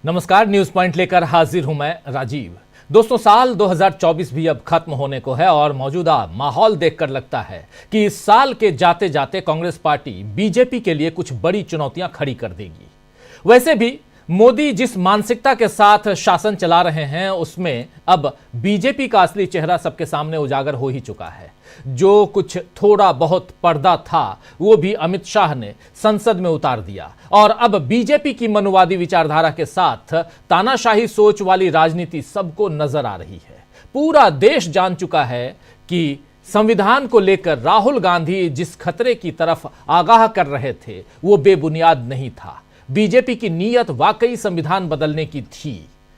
नमस्कार, news point लेकर हाजिर हूं मैं राजीव। दोस्तों, साल 2024 भी अब खत्म होने को है और मौजूदा माहौल देखकर लगता है कि इस साल के जाते जाते कांग्रेस पार्टी बीजेपी के लिए कुछ बड़ी चुनौतियां खड़ी कर देगी। वैसे भी मोदी जिस मानसिकता के साथ शासन चला रहे हैं उसमें अब बीजेपी का असली चेहरा सबके सामने उजागर हो ही चुका है। जो कुछ थोड़ा बहुत पर्दा था वो भी अमित शाह ने संसद में उतार दिया और अब बीजेपी की मनुवादी विचारधारा के साथ तानाशाही सोच वाली राजनीति सबको नजर आ रही है। पूरा देश जान चुका है कि संविधान को लेकर राहुल गांधी जिस खतरे की तरफ आगाह कर रहे थे वो बेबुनियाद नहीं था। बीजेपी की नीयत वाकई संविधान बदलने की थी।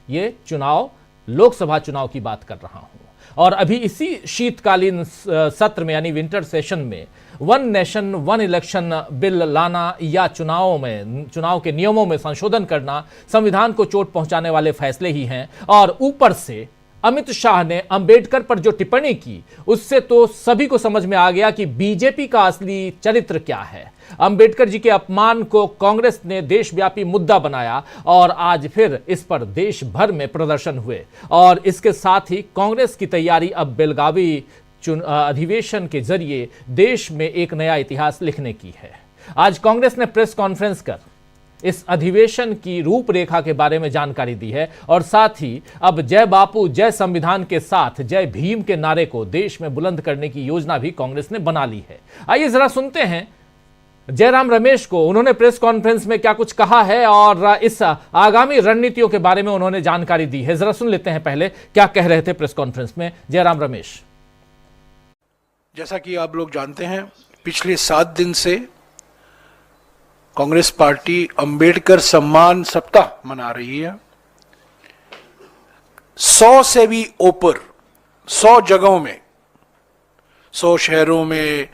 ये चुनाव, लोकसभा चुनाव की बात कर रहा हूं और अभी इसी शीतकालीन सत्र में यानी विंटर सेशन में one nation one election bill लाना या चुनाव के नियमों में संशोधन करना संविधान को चोट पहुंचाने वाले फैसले ही हैं। और ऊपर से अमित शाह ने अंबेडकर पर जो टिप्पणी की उससे तो सभी को समझ में आ गया कि बीजेपी का असली चरित्र क्या है। अंबेडकर जी के अपमान को कांग्रेस ने देशव्यापी मुद्दा बनाया और आज फिर इस पर देश भर में प्रदर्शन हुए और इसके साथ ही कांग्रेस की तैयारी अब बेलगावी अधिवेशन के जरिए देश में एक नया इतिहास लिखने की है। आज कांग्रेस ने प्रेस कॉन्फ्रेंस कर इस अधिवेशन की रूपरेखा के बारे में जानकारी दी है और साथ ही अब जय बापू जय संविधान के साथ जय भीम के नारे को देश में बुलंद करने की योजना भी कांग्रेस ने बना ली है। आइए जरा सुनते हैं जयराम रमेश को, उन्होंने प्रेस कॉन्फ्रेंस में क्या कुछ कहा है और इस आगामी रणनीतियों के बारे में उन्होंने जानकारी दी है। जरा सुन लेते हैं पहले क्या कह रहे थे प्रेस कॉन्फ्रेंस में जयराम रमेश। जैसा कि आप लोग जानते हैं, पिछले 7 दिन से कांग्रेस पार्टी अंबेडकर सम्मान सप्ताह मना रही है। 100 से भी ऊपर 100 जगहों में, 100 शहरों में,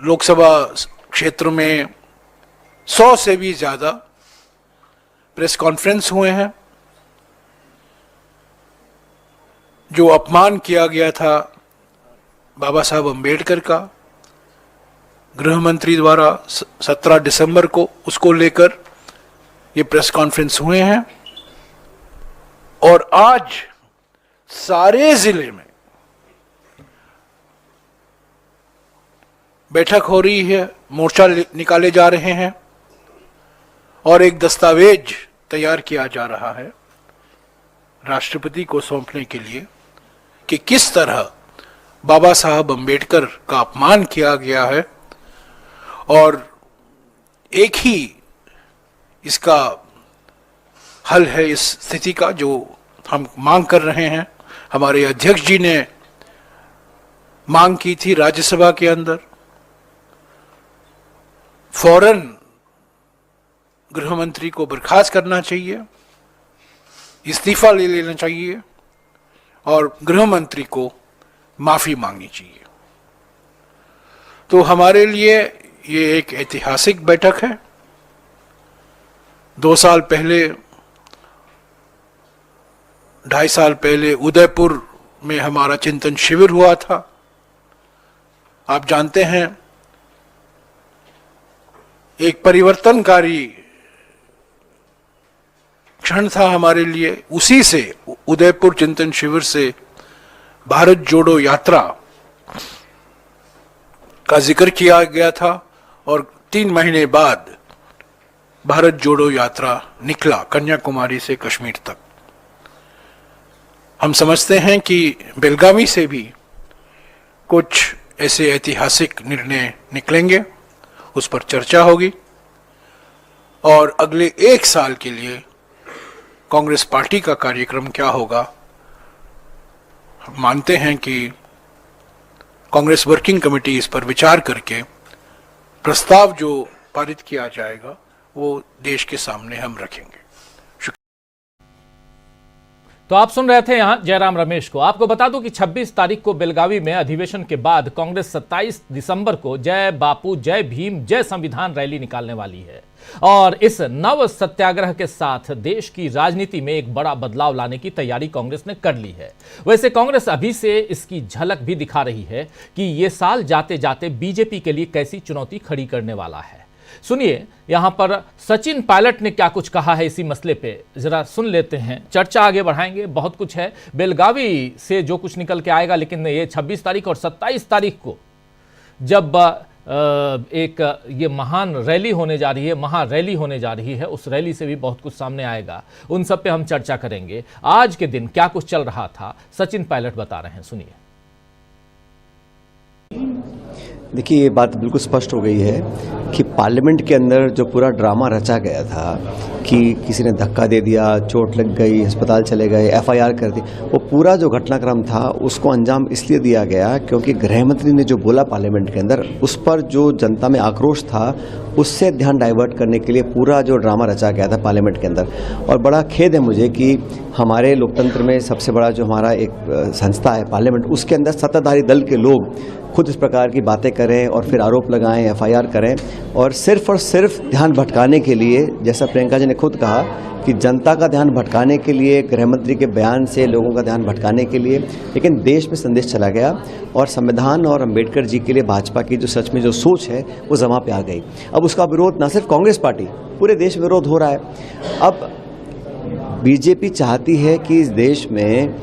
लोकसभा क्षेत्र में 100 से भी ज्यादा प्रेस कॉन्फ्रेंस हुए हैं। जो अपमान किया गया था बाबा साहब अंबेडकर का गृह मंत्री द्वारा 17 दिसंबर को, उसको लेकर ये प्रेस कॉन्फ्रेंस हुए हैं और आज सारे जिले में बैठक हो रही है, मोर्चा निकाले जा रहे हैं और एक दस्तावेज तैयार किया जा रहा है राष्ट्रपति को सौंपने के लिए कि किस तरह बाबा साहब अंबेडकर का अपमान किया गया है और एक ही इसका हल है इस स्थिति का जो हम मांग कर रहे हैं। हमारे अध्यक्ष जी ने मांग की थी राज्यसभा के अंदर, फौरन गृह मंत्री को बर्खास्त करना चाहिए, इस्तीफा ले लेना चाहिए और गृह मंत्री को माफी मांगनी चाहिए। तो हमारे लिए ये एक ऐतिहासिक बैठक है। 2 साल पहले, 2.5 साल पहले उदयपुर में हमारा चिंतन शिविर हुआ था। आप जानते हैं एक परिवर्तनकारी क्षण था हमारे लिए। उसी से, उदयपुर चिंतन शिविर से भारत जोड़ो यात्रा का जिक्र किया गया था और 3 महीने बाद भारत जोड़ो यात्रा निकला कन्याकुमारी से कश्मीर तक। हम समझते हैं कि बेलगावी से भी कुछ ऐसे ऐतिहासिक निर्णय निकलेंगे, उस पर चर्चा होगी और अगले 1 साल के लिए कांग्रेस पार्टी का कार्यक्रम क्या होगा। हम मानते हैं कि कांग्रेस वर्किंग कमेटी इस पर विचार करके प्रस्ताव जो पारित किया जाएगा वो देश के सामने हम रखेंगे। तो आप सुन रहे थे यहां जयराम रमेश को। आपको बता दूं कि 26 तारीख को बेलगावी में अधिवेशन के बाद कांग्रेस 27 दिसंबर को जय बापू जय भीम जय संविधान रैली निकालने वाली है और इस नव सत्याग्रह के साथ देश की राजनीति में एक बड़ा बदलाव लाने की तैयारी कांग्रेस ने कर ली है। वैसे कांग्रेस अभी से इसकी झलक भी दिखा रही है कि यह साल जाते जाते बीजेपी के लिए कैसी चुनौती खड़ी करने वाला है। सुनिए यहां पर सचिन पायलट ने क्या कुछ कहा है इसी मसले पे, जरा सुन लेते हैं। चर्चा आगे बढ़ाएंगे, बहुत कुछ है बेलगावी से जो कुछ निकल के आएगा, लेकिन ये 26 तारीख और 27 तारीख को जब एक ये महान रैली होने जा रही है, महारैली होने जा रही है, उस रैली से भी बहुत कुछ सामने आएगा। उन सब पे हम चर्चा करेंगे। आज के दिन क्या कुछ चल रहा था, सचिन पायलट बता रहे हैं, सुनिए। देखिए, ये बात बिल्कुल स्पष्ट हो गई है कि पार्लियामेंट के अंदर जो पूरा ड्रामा रचा गया था कि किसी ने धक्का दे दिया, चोट लग गई, अस्पताल चले गए, एफआईआर कर दी, वो पूरा जो घटनाक्रम था उसको अंजाम इसलिए दिया गया क्योंकि गृह मंत्री ने जो बोला पार्लियामेंट के अंदर, उस पर जो जनता में आक्रोश था उससे ध्यान डाइवर्ट करने के लिए पूरा जो ड्रामा रचा गया था पार्लियामेंट के अंदर। और बड़ा खेद है मुझे कि हमारे लोकतंत्र में सबसे बड़ा जो हमारा एक संस्था है पार्लियामेंट, उसके अंदर सत्ताधारी दल के लोग खुद इस प्रकार की बातें करें और फिर आरोप लगाएं, एफआईआर करें, और सिर्फ ध्यान भटकाने के लिए, जैसा प्रियंका जी ने खुद कहा कि जनता का ध्यान भटकाने के लिए, गृह मंत्री के बयान से लोगों का ध्यान भटकाने के लिए, लेकिन देश में संदेश चला गया और संविधान और अंबेडकर जी के लिए भाजपा की जो सच में जो सोच है वो जमा पे आ गई। अब उसका विरोध न सिर्फ कांग्रेस पार्टी, पूरे देश में विरोध हो रहा है। अब बीजेपी चाहती है कि इस देश में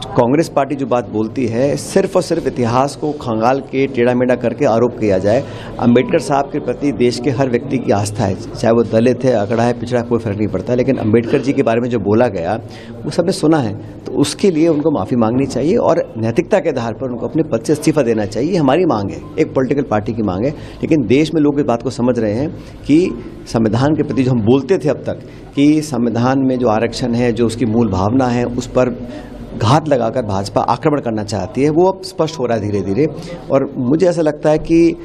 कांग्रेस पार्टी जो बात बोलती है सिर्फ और सिर्फ इतिहास को खंगाल के टेढ़ा मेढ़ा करके आरोप किया जाए। अंबेडकर साहब के प्रति देश के हर व्यक्ति की आस्था है, चाहे वो दलित है, अगड़ा है, पिछड़ा, कोई फर्क नहीं पड़ता, लेकिन अंबेडकर जी के बारे में जो बोला गया वो सबने सुना है, तो उसके लिए उनको माफ़ी मांगनी चाहिए और नैतिकता के आधार पर उनको अपने पद से इस्तीफा देना चाहिए। हमारी मांग है, एक पॉलिटिकल पार्टी की मांग है, लेकिन देश में लोग इस बात को समझ रहे हैं कि संविधान के प्रति जो हम बोलते थे अब तक कि संविधान में जो आरक्षण है, जो उसकी मूल भावना है, उस पर घात लगाकर भाजपा आक्रमण करना चाहती है, वो अब स्पष्ट हो रहा है धीरे धीरे। और मुझे ऐसा लगता है कि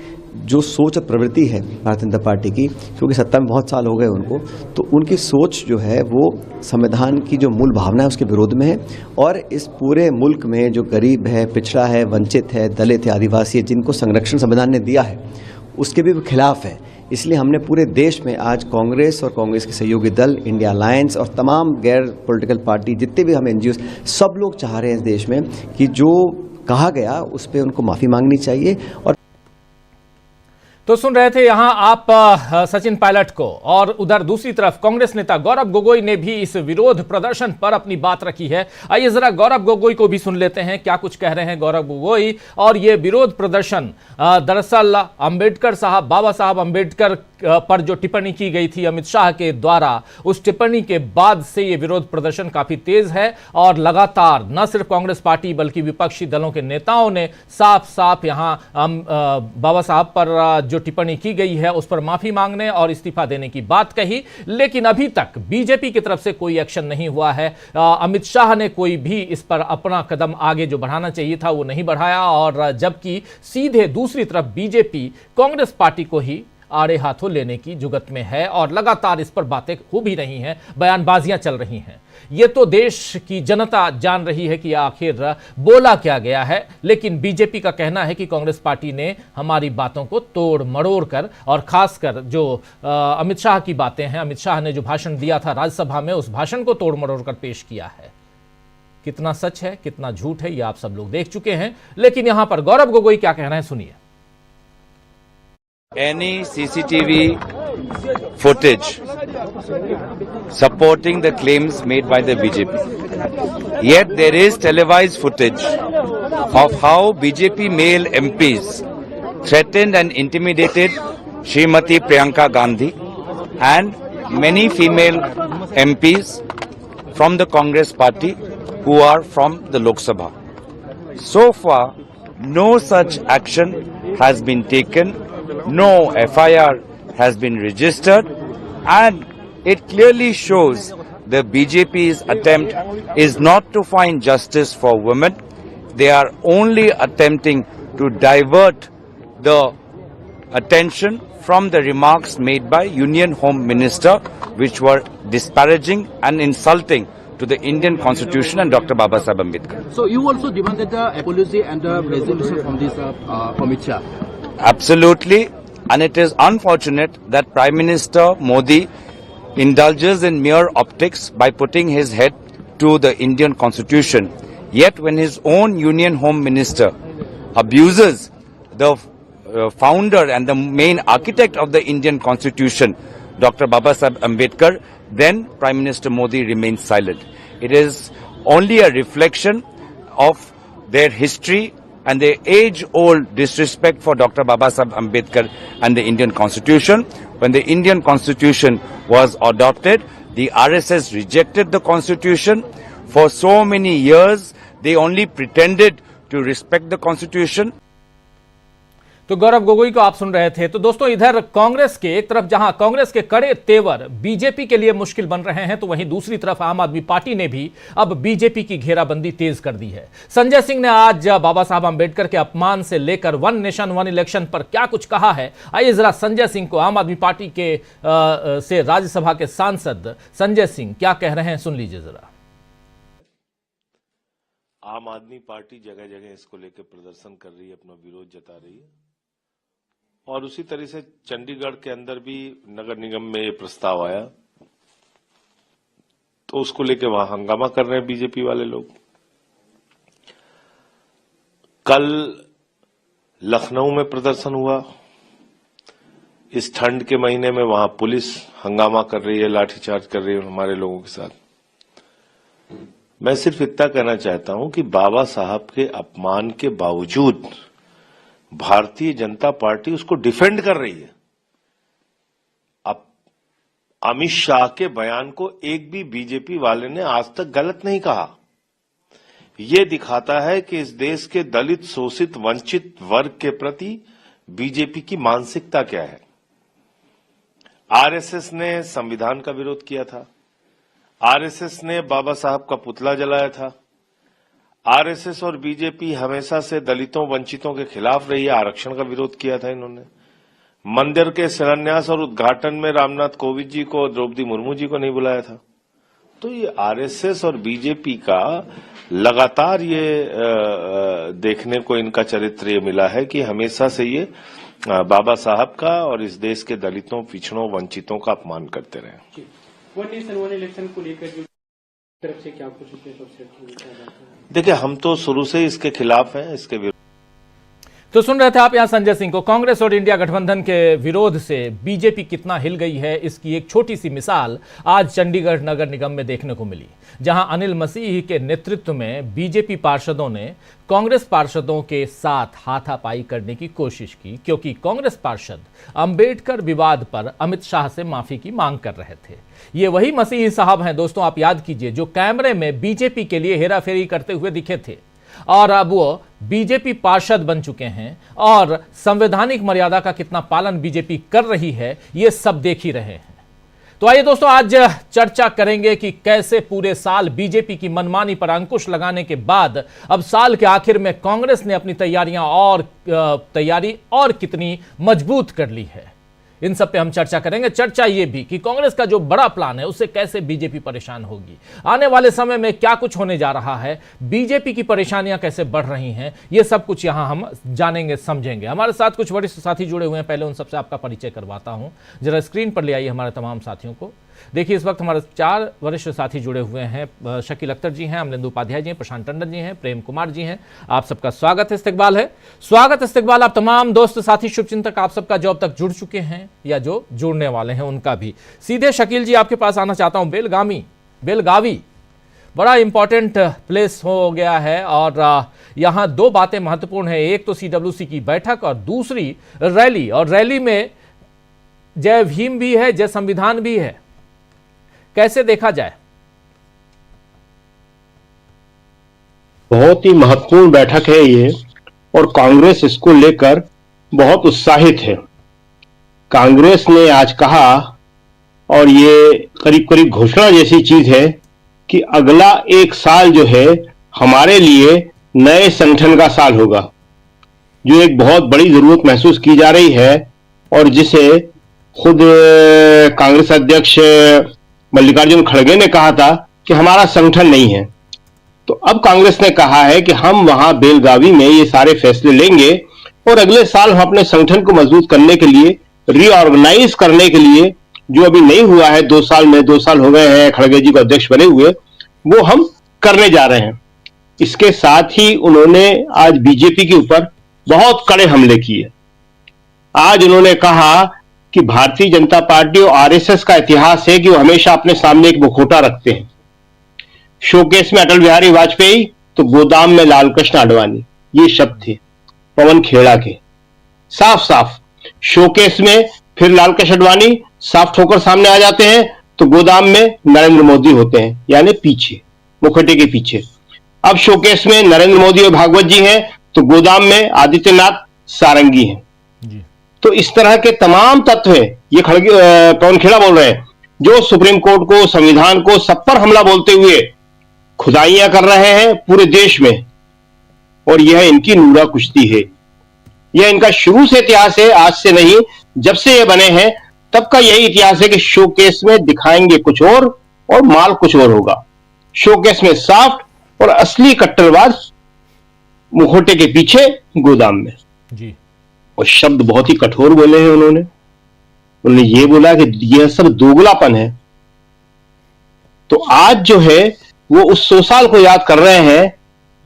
जो सोच और प्रवृत्ति है भारतीय जनता पार्टी की, क्योंकि सत्ता में बहुत साल हो गए उनको, तो उनकी सोच जो है वो संविधान की जो मूल भावना है उसके विरोध में है। और इस पूरे मुल्क में जो गरीब है, पिछड़ा है, वंचित है, दलित है, आदिवासी है, जिनको संरक्षण संविधान ने दिया है, उसके भी खिलाफ है। इसलिए हमने पूरे देश में आज कांग्रेस और कांग्रेस के सहयोगी दल, इंडिया अलायंस और तमाम गैर पॉलिटिकल पार्टी, जितने भी हम एनजीओ, सब लोग चाह रहे हैं इस देश में कि जो कहा गया उस पर उनको माफ़ी मांगनी चाहिए। और तो सुन रहे थे यहां आप सचिन पायलट को, और उधर दूसरी तरफ कांग्रेस नेता गौरव गोगोई ने भी इस विरोध प्रदर्शन पर अपनी बात रखी है। आइए जरा गौरव गोगोई को भी सुन लेते हैं, क्या कुछ कह रहे हैं गौरव गोगोई। और ये विरोध प्रदर्शन दरअसल अंबेडकर साहब, बाबा साहब अंबेडकर पर जो टिप्पणी की गई थी अमित शाह के द्वारा, उस टिप्पणी के बाद से ये विरोध प्रदर्शन काफी तेज है और लगातार न सिर्फ कांग्रेस पार्टी बल्कि विपक्षी दलों के नेताओं ने साफ साफ यहां बाबा साहब पर जो टिप्पणी की गई है उस पर माफी मांगने और इस्तीफा देने की बात कही। लेकिन अभी तक बीजेपी की तरफ से कोई एक्शन नहीं हुआ है। अमित शाह ने कोई भी इस पर अपना कदम आगे जो बढ़ाना चाहिए था वो नहीं बढ़ाया, और जबकि सीधे दूसरी तरफ बीजेपी कांग्रेस पार्टी को ही आड़े हाथों लेने की जुगत में है और लगातार इस पर बातें हो भी रही हैं, बयानबाजियां चल रही हैं। ये तो देश की जनता जान रही है कि आखिर बोला क्या गया है, लेकिन बीजेपी का कहना है कि कांग्रेस पार्टी ने हमारी बातों को तोड़ मरोड़ कर, और खासकर जो अमित शाह की बातें हैं, अमित शाह ने जो भाषण दिया था राज्यसभा में, उस भाषण को तोड़ मरोड़ कर पेश किया है। कितना सच है, कितना झूठ है, ये आप सब लोग देख चुके हैं। लेकिन यहां पर गौरव गोगोई क्या कहना है, सुनिए। Any CCTV footage supporting the claims made by the BJP. Yet there is televised footage of how BJP male MPs threatened and intimidated Srimati Priyanka Gandhi and many female MPs from the Congress party who are from the Lok Sabha. So far, no such action has been taken. No FIR has been registered, and it clearly shows the BJP's attempt is not to find justice for women. They are only attempting to divert the attention from the remarks made by Union Home Minister, which were disparaging and insulting to the Indian Constitution and Dr. Baba Saheb Ambedkar. So you also demanded the apology and the resignation from this Amit Shah? Absolutely, and it is unfortunate that Prime Minister Modi indulges in mere optics by putting his head to the Indian Constitution. Yet when his own Union Home Minister abuses the founder and the main architect of the Indian Constitution, Dr. Babasaheb Ambedkar, then Prime Minister Modi remains silent. It is only a reflection of their history and their age-old disrespect for Dr. Babasaheb Ambedkar and the Indian Constitution. When the Indian Constitution was adopted, the RSS rejected the Constitution. For so many years, they only pretended to respect the Constitution. तो गौरव गोगोई को आप सुन रहे थे। तो दोस्तों, इधर कांग्रेस के एक तरफ जहां कांग्रेस के कड़े तेवर बीजेपी के लिए मुश्किल बन रहे हैं, तो वहीं दूसरी तरफ आम आदमी पार्टी ने भी अब बीजेपी की घेराबंदी तेज कर दी है। संजय सिंह ने आज बाबा साहब अंबेडकर के अपमान से लेकर वन नेशन वन इलेक्शन पर क्या कुछ कहा है, आइए जरा संजय सिंह को, आम आदमी पार्टी के से राज्यसभा के सांसद संजय सिंह क्या कह रहे हैं, सुन लीजिए जरा। आम आदमी पार्टी जगह जगह इसको लेकर प्रदर्शन कर रही है, अपना विरोध जता रही है, और उसी तरह से चंडीगढ़ के अंदर भी नगर निगम में ये प्रस्ताव आया तो उसको लेकर वहां हंगामा कर रहे हैं बीजेपी वाले लोग। कल लखनऊ में प्रदर्शन हुआ, इस ठंड के महीने में वहां पुलिस हंगामा कर रही है, लाठीचार्ज कर रही है हमारे लोगों के साथ। मैं सिर्फ इतना कहना चाहता हूं कि बाबा साहब के अपमान के बावजूद भारतीय जनता पार्टी उसको डिफेंड कर रही है। अब अमित शाह के बयान को एक भी बीजेपी वाले ने आज तक गलत नहीं कहा। यह दिखाता है कि इस देश के दलित, शोषित, वंचित वर्ग के प्रति बीजेपी की मानसिकता क्या है। आरएसएस ने संविधान का विरोध किया था, आरएसएस ने बाबा साहब का पुतला जलाया था, आरएसएस और बीजेपी हमेशा से दलितों, वंचितों के खिलाफ रही है, आरक्षण का विरोध किया था इन्होंने। मंदिर के शिलान्यास और उद्घाटन में रामनाथ कोविंद जी को, द्रौपदी मुर्मू जी को नहीं बुलाया था। तो ये आरएसएस और बीजेपी का लगातार ये देखने को इनका चरित्र ये मिला है कि हमेशा से ये बाबा साहब का और इस देश के दलितों, पिछड़ों, वंचितों का अपमान करते रहे। वन नेशन वन इलेक्शन को लेकर जो तरफ से क्या कुछ देखिए, हम तो शुरू से इसके खिलाफ हैं, इसके विरोध। तो सुन रहे थे आप यहां संजय सिंह को। कांग्रेस और इंडिया गठबंधन के विरोध से बीजेपी कितना हिल गई है, इसकी एक छोटी सी मिसाल आज चंडीगढ़ नगर निगम में देखने को मिली, जहां अनिल मसीह के नेतृत्व में बीजेपी पार्षदों ने कांग्रेस पार्षदों के साथ हाथापाई करने की कोशिश की, क्योंकि कांग्रेस पार्षद अंबेडकर विवाद पर अमित शाह से माफी की मांग कर रहे थे। ये वही मसीह साहब हैं दोस्तों, आप याद कीजिए, जो कैमरे में बीजेपी के लिए हेराफेरी करते हुए दिखे थे और अब वो बीजेपी पार्षद बन चुके हैं और संवैधानिक मर्यादा का कितना पालन बीजेपी कर रही है ये सब देख ही रहे हैं। तो आइए दोस्तों, आज चर्चा करेंगे कि कैसे पूरे साल बीजेपी की मनमानी पर अंकुश लगाने के बाद अब साल के आखिर में कांग्रेस ने अपनी तैयारी और कितनी मजबूत कर ली है। इन सब पे हम चर्चा करेंगे। चर्चा ये भी कि कांग्रेस का जो बड़ा प्लान है उससे कैसे बीजेपी परेशान होगी, आने वाले समय में क्या कुछ होने जा रहा है, बीजेपी की परेशानियां कैसे बढ़ रही हैं, ये सब कुछ यहां हम जानेंगे, समझेंगे। हमारे साथ कुछ वरिष्ठ साथी जुड़े हुए हैं, पहले उन सबसे आपका परिचय करवाता हूं। जरा स्क्रीन पर ले आइए हमारे तमाम साथियों को। देखिए, इस वक्त हमारे 4 वरिष्ठ साथी जुड़े हुए हैं। शकील अख्तर जी हैं, अमलेंदु उपाध्याय जी हैं, प्रशांत टंडन जी हैं, प्रेम कुमार जी हैं। आप सबका स्वागत इस्तकबाल है। स्वागत इस्तकबाल आप तमाम दोस्त, साथी, शुभचिंतक, आप सबका जो अब तक जुड़ चुके हैं या जो जुड़ने वाले हैं उनका भी। सीधे शकील जी आपके पास आना चाहता हूं। बेलगावी बड़ा इंपॉर्टेंट प्लेस हो गया है और यहां 2 बातें महत्वपूर्ण है। एक तो CWC की बैठक और दूसरी रैली, और रैली में जय भीम भी है, जय संविधान भी है। कैसे देखा जाए? बहुत ही महत्वपूर्ण बैठक है ये, और कांग्रेस इसको लेकर बहुत उत्साहित है। कांग्रेस ने आज कहा, और ये करीब करीब घोषणा जैसी चीज है, कि अगला 1 साल जो है हमारे लिए नए संगठन का साल होगा, जो एक बहुत बड़ी जरूरत महसूस की जा रही है और जिसे खुद कांग्रेस अध्यक्ष मल्लिकार्जुन खड़गे ने कहा था कि हमारा संगठन नहीं है। तो अब कांग्रेस ने कहा है कि हम वहां बेलगावी में ये सारे फैसले लेंगे और अगले साल हम अपने संगठन को मजबूत करने के लिए, रीऑर्गेनाइज करने के लिए, जो अभी नहीं हुआ है 2 साल में, 2 साल हो गए हैं खड़गे जी को अध्यक्ष बने हुए, वो हम करने जा रहे हैं। इसके साथ ही उन्होंने आज बीजेपी के ऊपर बहुत कड़े हमले किए। आज उन्होंने कहा कि भारतीय जनता पार्टी और आरएसएस का इतिहास है कि वो हमेशा अपने सामने एक मुखौटा रखते हैं। शोकेस में अटल बिहारी वाजपेयी तो गोदाम में लालकृष्ण आडवाणी, ये शब्द थे पवन खेड़ा के। साफ साफ शोकेस में फिर लालकृष्ण आडवाणी साफ ठोकर सामने आ जाते हैं, तो गोदाम में नरेंद्र मोदी होते हैं, यानी पीछे, मुखौटे के पीछे। अब शोकेस में नरेंद्र मोदी और भागवत जी हैं, तो गोदाम में आदित्यनाथ सारंगी हैं। तो इस तरह के तमाम तत्व हैं। ये पवन खेड़ा बोल रहे हैं, जो सुप्रीम कोर्ट को, संविधान को, सब पर हमला बोलते हुए खुदाइयां कर रहे हैं पूरे देश में। और यह इनकी नूरा कुश्ती है, यह इनका शुरू से इतिहास है, आज से नहीं। जब से ये बने हैं तब का यही इतिहास है कि शोकेस में दिखाएंगे कुछ और माल कुछ और होगा। शोकेस में सॉफ्ट और असली कट्टरवाद मुखौटे के पीछे गोदाम में जी। और शब्द बहुत ही कठोर बोले हैं उन्होंने ये बोला कि यह सब दोगलापन है। तो आज जो है वो उस 100 साल को याद कर रहे हैं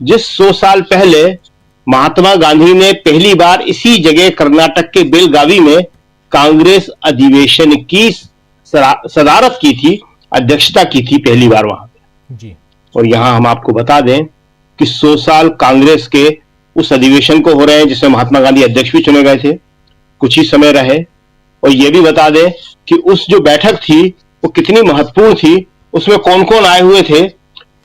जिस 100 साल पहले महात्मा गांधी ने पहली बार इसी जगह कर्नाटक के बेलगावी में कांग्रेस अधिवेशन की सदारत की थी, अध्यक्षता की थी पहली बार वहां पे जी। और यहां हम आपको बता दें कि 100 साल कांग्रेस के उस अधिवेशन को हो रहे हैं जिसमें महात्मा गांधी अध्यक्ष भी चुने गए थे, कुछ ही समय रहे। और यह भी बता दें कि उस जो बैठक थी वो कितनी महत्वपूर्ण थी, उसमें कौन कौन आए हुए थे।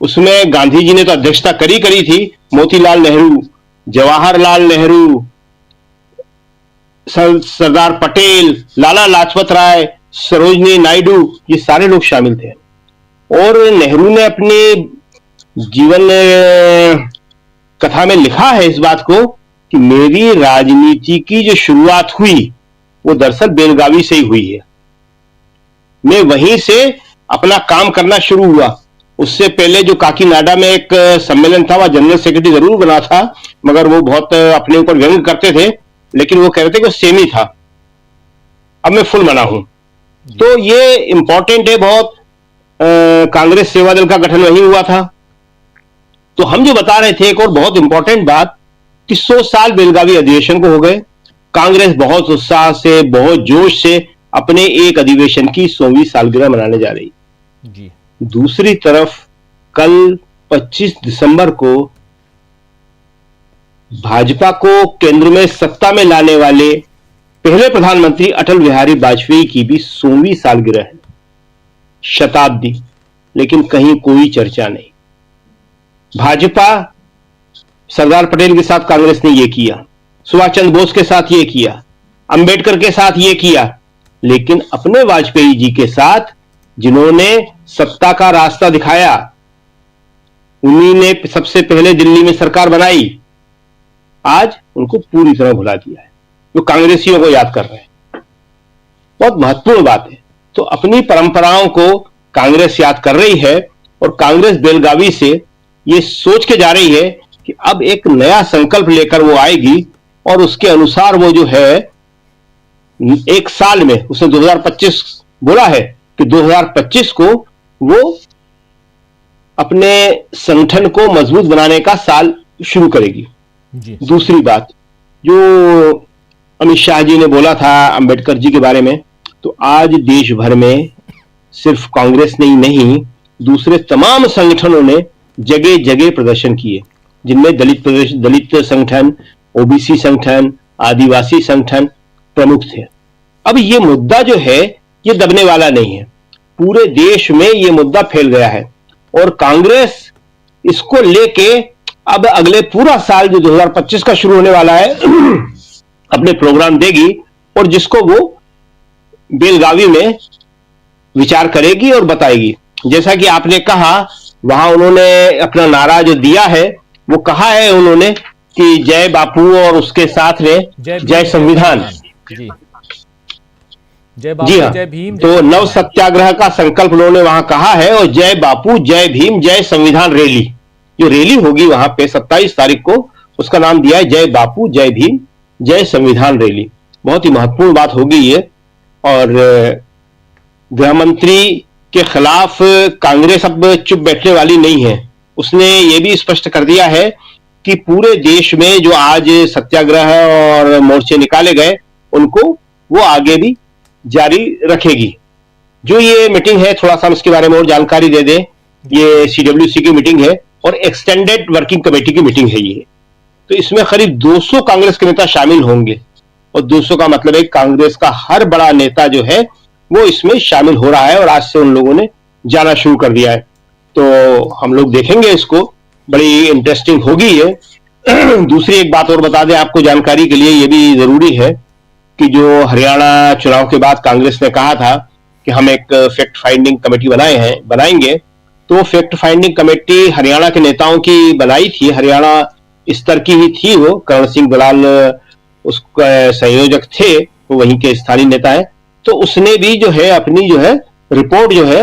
उसमें गांधी जी ने तो अध्यक्षता करी थी, मोतीलाल नेहरू, जवाहरलाल नेहरू, सरदार पटेल, लाला लाजपत राय, सरोजनी नायडू, ये सारे लोग शामिल थे। और नेहरू ने अपने जीवन कथा में लिखा है इस बात को कि मेरी राजनीति की जो शुरुआत हुई वो दरअसल बेलगावी से ही हुई है। मैं वहीं से अपना काम करना शुरू हुआ। उससे पहले जो काकीनाडा में एक सम्मेलन था, वह जनरल सेक्रेटरी जरूर बना था, मगर वो बहुत अपने ऊपर व्यंग करते थे, लेकिन वो कहते थे कि सेमी था। अब मैं फुल बना हूं। तो ये इंपॉर्टेंट है बहुत। कांग्रेस सेवा दल का गठन वहीं हुआ था। तो हम जो बता रहे थे एक और बहुत इंपॉर्टेंट बात कि 100 साल बेलगावी अधिवेशन को हो गए। कांग्रेस बहुत उत्साह से, बहुत जोश से अपने एक अधिवेशन की 100वीं सालगिरह मनाने जा रही जी। दूसरी तरफ कल 25 दिसंबर को भाजपा को केंद्र में सत्ता में लाने वाले पहले प्रधानमंत्री अटल बिहारी वाजपेयी की भी 100वीं सालगिरह है, शताब्दी। लेकिन कहीं कोई चर्चा नहीं। भाजपा सरदार पटेल के साथ कांग्रेस ने यह किया, सुभाष चंद्र बोस के साथ यह किया, अंबेडकर के साथ यह किया, लेकिन अपने वाजपेयी जी के साथ जिन्होंने सत्ता का रास्ता दिखाया, उन्हीं ने सबसे पहले दिल्ली में सरकार बनाई, आज उनको पूरी तरह भुला दिया है। जो कांग्रेसियों को याद कर रहे हैं, बहुत महत्वपूर्ण बात है। तो अपनी परंपराओं को कांग्रेस याद कर रही है और कांग्रेस बेलगावी से ये सोच के जा रही है कि अब एक नया संकल्प लेकर वो आएगी और उसके अनुसार वो जो है एक साल में, उसने 2025 बोला है कि 2025 को वो अपने संगठन को मजबूत बनाने का साल शुरू करेगी जी। दूसरी बात जो अमित शाह जी ने बोला था अंबेडकर जी के बारे में, तो आज देश भर में सिर्फ कांग्रेस ने ही नहीं, दूसरे तमाम संगठनों ने जगह जगह प्रदर्शन किए, जिनमें दलित संगठन, ओबीसी संगठन, आदिवासी संगठन प्रमुख थे। अब ये मुद्दा जो है ये दबने वाला नहीं है, पूरे देश में ये मुद्दा फैल गया है और कांग्रेस इसको लेके अब अगले पूरा साल जो 2025 का शुरू होने वाला है अपने प्रोग्राम देगी और जिसको वो बेलगावी में विचार करेगी और बताएगी। जैसा कि आपने कहा, वहां उन्होंने अपना नारा जो दिया है वो कहा है उन्होंने कि जय बापू और उसके साथ में जय संविधान जी। जय बापू, जी हाँ, जय भीम, तो नव सत्याग्रह का संकल्प उन्होंने वहां कहा है और जय बापू, जय भीम, जय संविधान रैली, जो रैली होगी वहां पे 27 तारीख को, उसका नाम दिया है जय बापू, जय भीम, जय संविधान रैली। बहुत ही महत्वपूर्ण बात होगी ये। और गृह मंत्री के खिलाफ कांग्रेस अब चुप बैठने वाली नहीं है। उसने ये भी स्पष्ट कर दिया है कि पूरे देश में जो आज सत्याग्रह और मोर्चे निकाले गए उनको वो आगे भी जारी रखेगी। जो ये मीटिंग है, थोड़ा सा हम इसके बारे में और जानकारी दे दें। ये CWC की मीटिंग है और एक्सटेंडेड वर्किंग कमेटी की मीटिंग है ये। तो इसमें करीब 200 कांग्रेस के नेता शामिल होंगे और 200 का मतलब है कांग्रेस का हर बड़ा नेता जो है वो इसमें शामिल हो रहा है और आज से उन लोगों ने जाना शुरू कर दिया है। तो हम लोग देखेंगे इसको, बड़ी इंटरेस्टिंग होगी ये। दूसरी एक बात और बता दें आपको जानकारी के लिए, ये भी जरूरी है कि जो हरियाणा चुनाव के बाद कांग्रेस ने कहा था कि हम एक फैक्ट फाइंडिंग कमेटी बनाएंगे, तो फैक्ट फाइंडिंग कमेटी हरियाणा के नेताओं की बनाई थी, हरियाणा स्तर की ही थी वो। करण सिंह दलाल उसका संयोजक थे, वो वहीं के स्थानीय नेता है। तो उसने भी जो है अपनी जो है रिपोर्ट जो है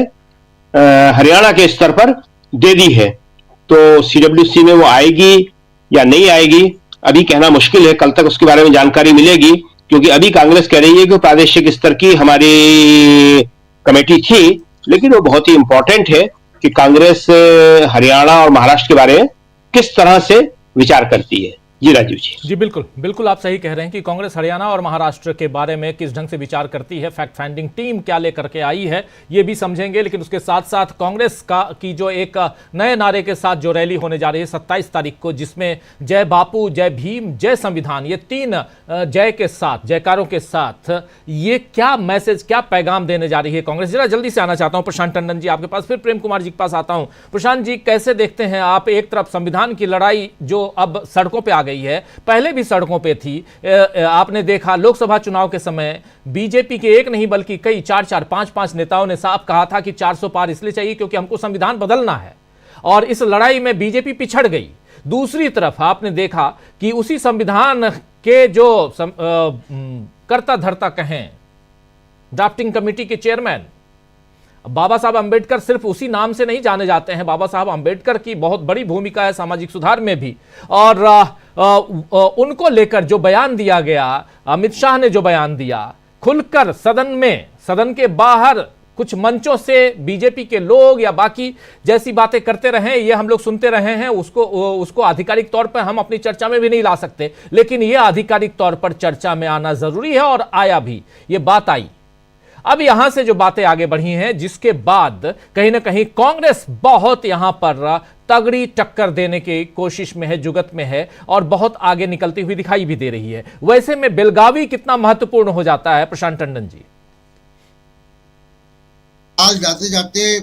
हरियाणा के स्तर पर दे दी है। तो CWC में वो आएगी या नहीं आएगी अभी कहना मुश्किल है, कल तक उसके बारे में जानकारी मिलेगी, क्योंकि अभी कांग्रेस कह रही है कि प्रादेशिक स्तर की हमारी कमेटी थी, लेकिन वो बहुत ही इंपॉर्टेंट है कि कांग्रेस हरियाणा और महाराष्ट्र के बारे में किस तरह से विचार करती है। जी राजीव जी बिल्कुल बिल्कुल आप सही कह रहे हैं कि कांग्रेस हरियाणा और महाराष्ट्र के बारे में किस ढंग से विचार करती है, फैक्ट फाइंडिंग टीम क्या लेकर के आई है ये भी समझेंगे। लेकिन उसके साथ साथ कांग्रेस की जो एक नए नारे के साथ जो रैली होने जा रही है 27 तारीख को, जिसमें जय बापू, जय भीम, जय संविधान, ये 3 जय के साथ, जयकारों के साथ, ये क्या मैसेज, क्या पैगाम देने जा रही है कांग्रेस? जरा जल्दी से आना चाहता हूं प्रशांत टंडन जी आपके पास, फिर प्रेम कुमार जी के पास आता हूं। प्रशांत जी, कैसे देखते हैं आप, एक तरफ संविधान की लड़ाई जो अब सड़कों पर आ गई है, पहले भी सड़कों पे थी, आपने देखा लोकसभा चुनाव के समय बीजेपी के एक नहीं बल्कि कई 4-4, 5-5 नेताओं ने साफ कहा था कि 400 पार इसलिए चाहिए क्योंकि हमको संविधान बदलना है, और इस लड़ाई में बीजेपी पिछड़ गई। दूसरी तरफ आपने देखा कि उसी संविधान के जो कर्ता धर्ता कहें, ड्राफ्टिंग कमेटी के चेयरमैन बाबा साहब अंबेडकर सिर्फ उसी नाम से नहीं जाने जाते हैं, बाबा साहब अंबेडकर की बहुत बड़ी भूमिका है सामाजिक सुधार में भी, और उनको लेकर जो बयान दिया गया, अमित शाह ने जो बयान दिया खुलकर सदन में, सदन के बाहर कुछ मंचों से बीजेपी के लोग या बाकी जैसी बातें करते रहे, ये हम लोग सुनते रहे हैं, उसको आधिकारिक तौर पर हम अपनी चर्चा में भी नहीं ला सकते, लेकिन यह आधिकारिक तौर पर चर्चा में आना जरूरी है और आया भी, ये बात आई। अब यहां से जो बातें आगे बढ़ी हैं, जिसके बाद कहीं ना कहीं कांग्रेस बहुत यहां पर तगड़ी टक्कर देने की कोशिश में है, जुगत में है, और बहुत आगे निकलती हुई दिखाई भी दे रही है। वैसे में बेलगावी कितना महत्वपूर्ण हो जाता है प्रशांत टंडन जी? आज जाते जाते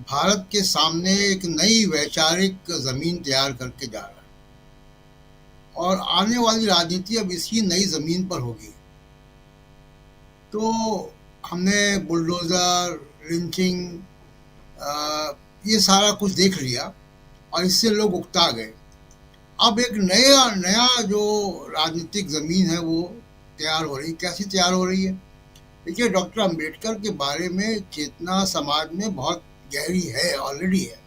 भारत के सामने एक नई वैचारिक जमीन तैयार करके जा रहा है और आने वाली राजनीति अब इसी नई जमीन पर होगी। तो हमने बुलडोजर, लिंचिंग, ये सारा कुछ देख लिया और इससे लोग उकता गए। अब एक नया जो राजनीतिक जमीन है वो तैयार हो रही। कैसी तैयार हो रही है? देखिए, डॉक्टर अंबेडकर के बारे में चेतना समाज में बहुत गहरी है, ऑलरेडी है,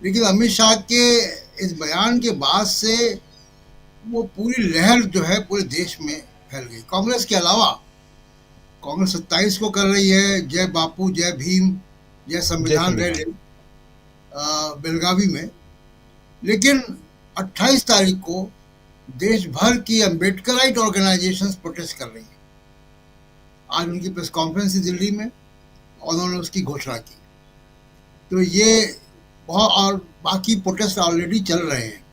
लेकिन अमित शाह के इस बयान के बाद से वो पूरी लहर जो है पूरे देश में फैल गई। कांग्रेस के अलावा कांग्रेस 27 को कर रही है जय बापू, जय भीम, जय संविधान रैली बेलगावी में, लेकिन 28 तारीख को देश भर की अम्बेडकराइट ऑर्गेनाइजेशंस प्रोटेस्ट कर रही है। आज उनकी प्रेस कॉन्फ्रेंस थी दिल्ली में और उन्होंने उसकी घोषणा की। तो ये बहुत, और बाकी प्रोटेस्ट ऑलरेडी चल रहे हैं।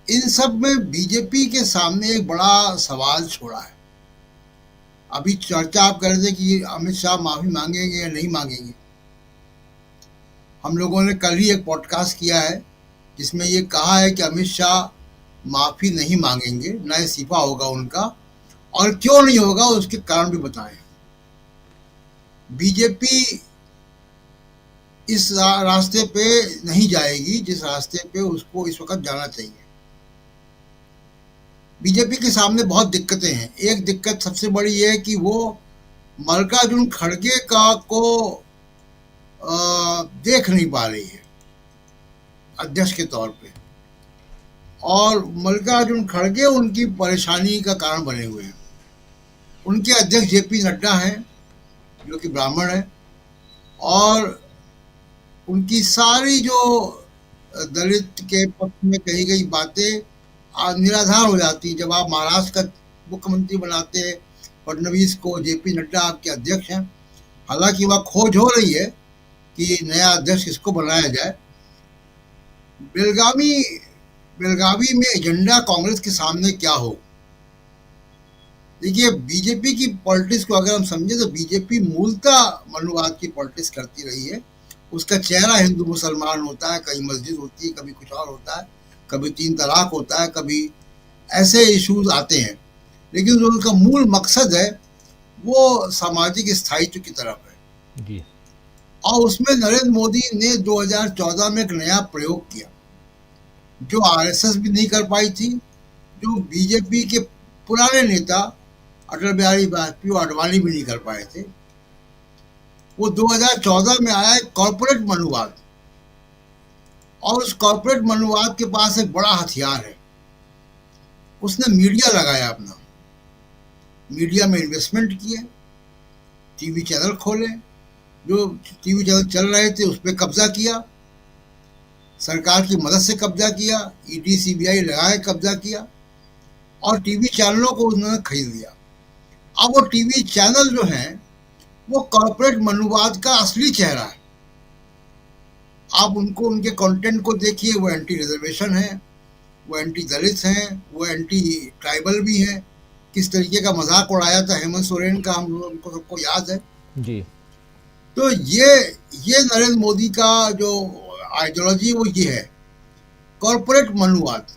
इन सब में बीजेपी के सामने एक बड़ा सवाल छोड़ा है। अभी चर्चा आप कर रहे थे कि अमित शाह माफी मांगेंगे या नहीं मांगेंगे। हम लोगों ने कल ही एक पॉडकास्ट किया है जिसमें ये कहा है कि अमित शाह माफी नहीं मांगेंगे, ना इस्तीफा होगा उनका, और क्यों नहीं होगा उसके कारण भी बताएं। बीजेपी इस रास्ते पे नहीं जाएगी जिस रास्ते पे उसको इस वक्त जाना चाहिए। बीजेपी के सामने बहुत दिक्कतें हैं। एक दिक्कत सबसे बड़ी ये है कि वो मल्लिकार्जुन खड़गे को देख नहीं पा रही है अध्यक्ष के तौर पे, और मल्लिकार्जुन खड़गे उनकी परेशानी का कारण बने हुए हैं। उनके अध्यक्ष जेपी नड्डा हैं जो कि ब्राह्मण है, और उनकी सारी जो दलित के पक्ष में कही गई बातें निराधार हो जाती है। जब आप महाराष्ट्र का मुख्यमंत्री बनाते हैं फडणवीस को, जेपी नड्डा आपके अध्यक्ष हैं, हालांकि वह खोज हो रही है कि नया अध्यक्ष किसको बनाया जाए। बेलगावी में एजेंडा कांग्रेस के सामने क्या हो। देखिए, बीजेपी की पॉलिटिक्स को अगर हम समझे तो बीजेपी मूलतः मनुवाद की पॉलिटिक्स करती रही है। उसका चेहरा हिंदू मुसलमान होता है, कहीं मस्जिद होती है, कभी कुछ और होता है, कभी 3 तलाक होता है, कभी ऐसे इश्यूज आते हैं, लेकिन जो उनका मूल मकसद है वो सामाजिक स्थायित्व की तरफ है जी। और उसमें नरेंद्र मोदी ने 2014 में एक नया प्रयोग किया जो आरएसएस भी नहीं कर पाई थी, जो बीजेपी के पुराने नेता अटल बिहारी वाजपेयी और आडवाणी भी नहीं कर पाए थे। वो 2014 में आया कॉर्पोरेट मनुवाद, और उस कॉर्पोरेट मनुवाद के पास एक बड़ा हथियार है। उसने मीडिया लगाया अपना, मीडिया में इन्वेस्टमेंट किए, टीवी चैनल खोले, जो टीवी चैनल चल रहे थे उस पर कब्जा किया, सरकार की मदद से कब्जा किया, ईडी सीबीआई लगाए कब्जा किया और टीवी चैनलों को उन्होंने खरीद लिया। अब वो टीवी चैनल जो हैं वो कॉर्पोरेट मनुवाद का असली चेहरा है। आप उनको, उनके कंटेंट को देखिए, वो एंटी रिजर्वेशन है, वो एंटी दलित हैं, वो एंटी ट्राइबल भी हैं। किस तरीके का मजाक उड़ाया था हेमंत सोरेन का, हम लोग हमको सबको याद है जी। तो ये नरेंद्र मोदी का जो आइडियोलॉजी वो ये है, कॉर्पोरेट मनुवाद।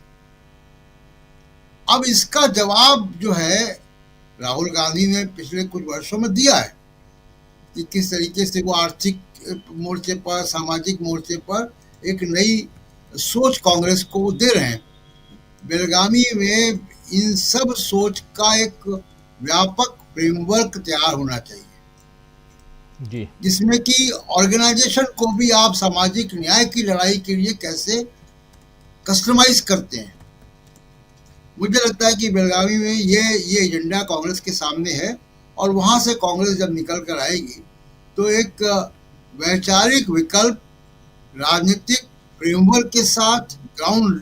अब इसका जवाब जो है राहुल गांधी ने पिछले कुछ वर्षों में दिया है कि किस तरीके से वो आर्थिक मोर्चे पर, सामाजिक मोर्चे पर एक नई सोच कांग्रेस को दे रहे हैं। बेलगावी में इन सब सोच का एक व्यापक फ्रेमवर्क तैयार होना चाहिए जी। जिसमें कि ऑर्गेनाइजेशन को भी आप सामाजिक न्याय की लड़ाई के लिए कैसे कस्टमाइज करते हैं। मुझे लगता है कि बेलगावी में ये एजेंडा कांग्रेस के सामने है और वहां से कांग्रेस जब निकल कर आएगी तो एक वैचारिक विकल्प राजनीतिक फ्रेमवर्क के साथ, ग्राउंड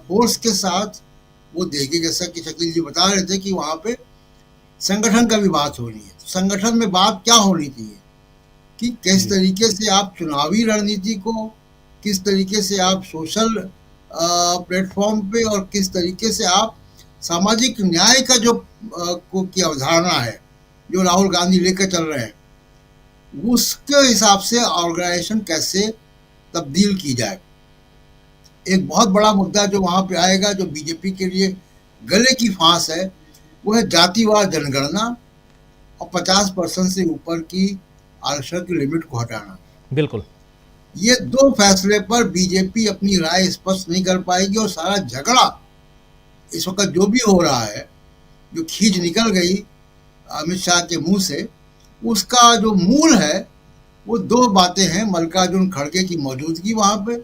फोर्स के साथ वो देगी। जैसा कि शकील जी बता रहे थे कि वहां पे संगठन का भी बात होनी है। संगठन में बात क्या होनी चाहिए कि किस तरीके से आप चुनावी रणनीति को, किस तरीके से आप सोशल प्लेटफॉर्म पे और किस तरीके से आप सामाजिक न्याय का जो की अवधारणा है जो राहुल गांधी लेकर चल रहे हैं, उसके हिसाब से ऑर्गेनाइजेशन कैसे तब्दील की जाए। एक बहुत बड़ा मुद्दा जो वहां पे आएगा, जो बीजेपी के लिए गले की फांस है, वो है जातिवार जनगणना और 50% से ऊपर की आरक्षण की लिमिट को हटाना। बिल्कुल, ये 2 फैसले पर बीजेपी अपनी राय स्पष्ट नहीं कर पाएगी और सारा झगड़ा इस वक्त जो भी हो रहा है, जो खींच निकल गई अमित शाह के मुंह से, उसका जो मूल है वो 2 बातें हैं, मल्लिकार्जुन खड़गे की मौजूदगी वहां पे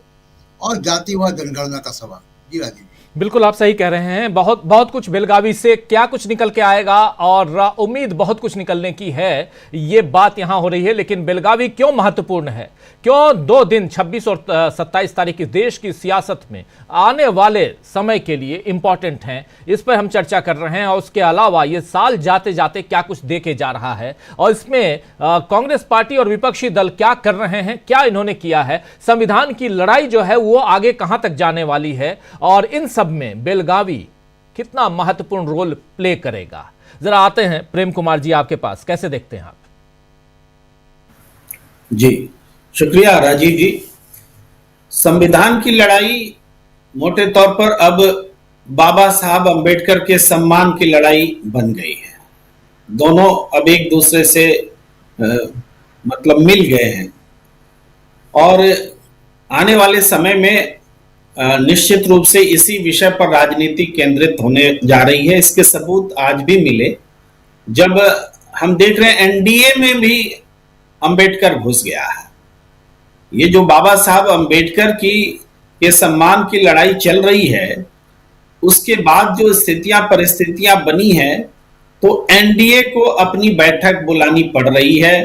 और जातिवार जनगणना का सवाल। जी राजीव, बिल्कुल आप सही कह रहे हैं। बहुत कुछ बेलगावी से क्या कुछ निकल के आएगा और उम्मीद बहुत कुछ निकलने की है, ये बात यहां हो रही है। लेकिन बेलगावी क्यों महत्वपूर्ण है, क्यों 2 दिन 26 और 27 तारीख की देश की सियासत में आने वाले समय के लिए इंपॉर्टेंट हैं, इस पर हम चर्चा कर रहे हैं। और उसके अलावा ये साल जाते जाते क्या कुछ देखे जा रहा है और इसमें कांग्रेस पार्टी और विपक्षी दल क्या कर रहे हैं, क्या इन्होंने किया है, संविधान की लड़ाई जो है वो आगे कहां तक जाने वाली है और इन सब में बेलगावी कितना महत्वपूर्ण रोल प्ले करेगा। जरा आते हैं प्रेम कुमार जी आपके पास, कैसे देखते हैं आप? जी शुक्रिया राजीव जी। संविधान की लड़ाई मोटे तौर पर अब बाबा साहब अंबेडकर के सम्मान की लड़ाई बन गई है। दोनों अब एक दूसरे से मतलब मिल गए हैं और आने वाले समय में निश्चित रूप से इसी विषय पर राजनीति केंद्रित होने जा रही है। इसके सबूत आज भी मिले जब हम देख रहे हैं एनडीए में भी अंबेडकर घुस गया है। ये जो बाबा साहब अंबेडकर की ये सम्मान की लड़ाई चल रही है, उसके बाद जो स्थितियां परिस्थितियां बनी है तो एनडीए को अपनी बैठक बुलानी पड़ रही है।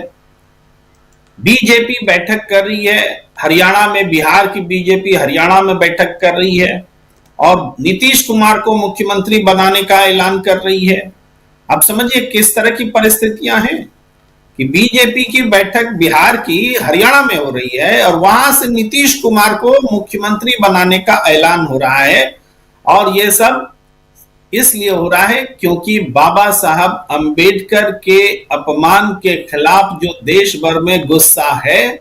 बीजेपी बैठक कर रही है हरियाणा में, बिहार की बीजेपी हरियाणा में बैठक कर रही है और नीतीश कुमार को मुख्यमंत्री बनाने का ऐलान कर रही है। अब समझिए किस तरह की परिस्थितियां हैं कि बीजेपी की बैठक बिहार की हरियाणा में हो रही है और वहां से नीतीश कुमार को मुख्यमंत्री बनाने का ऐलान हो रहा है। और ये सब इसलिए हो रहा है क्योंकि बाबा साहब अंबेडकर के अपमान के खिलाफ जो देश भर में गुस्सा है,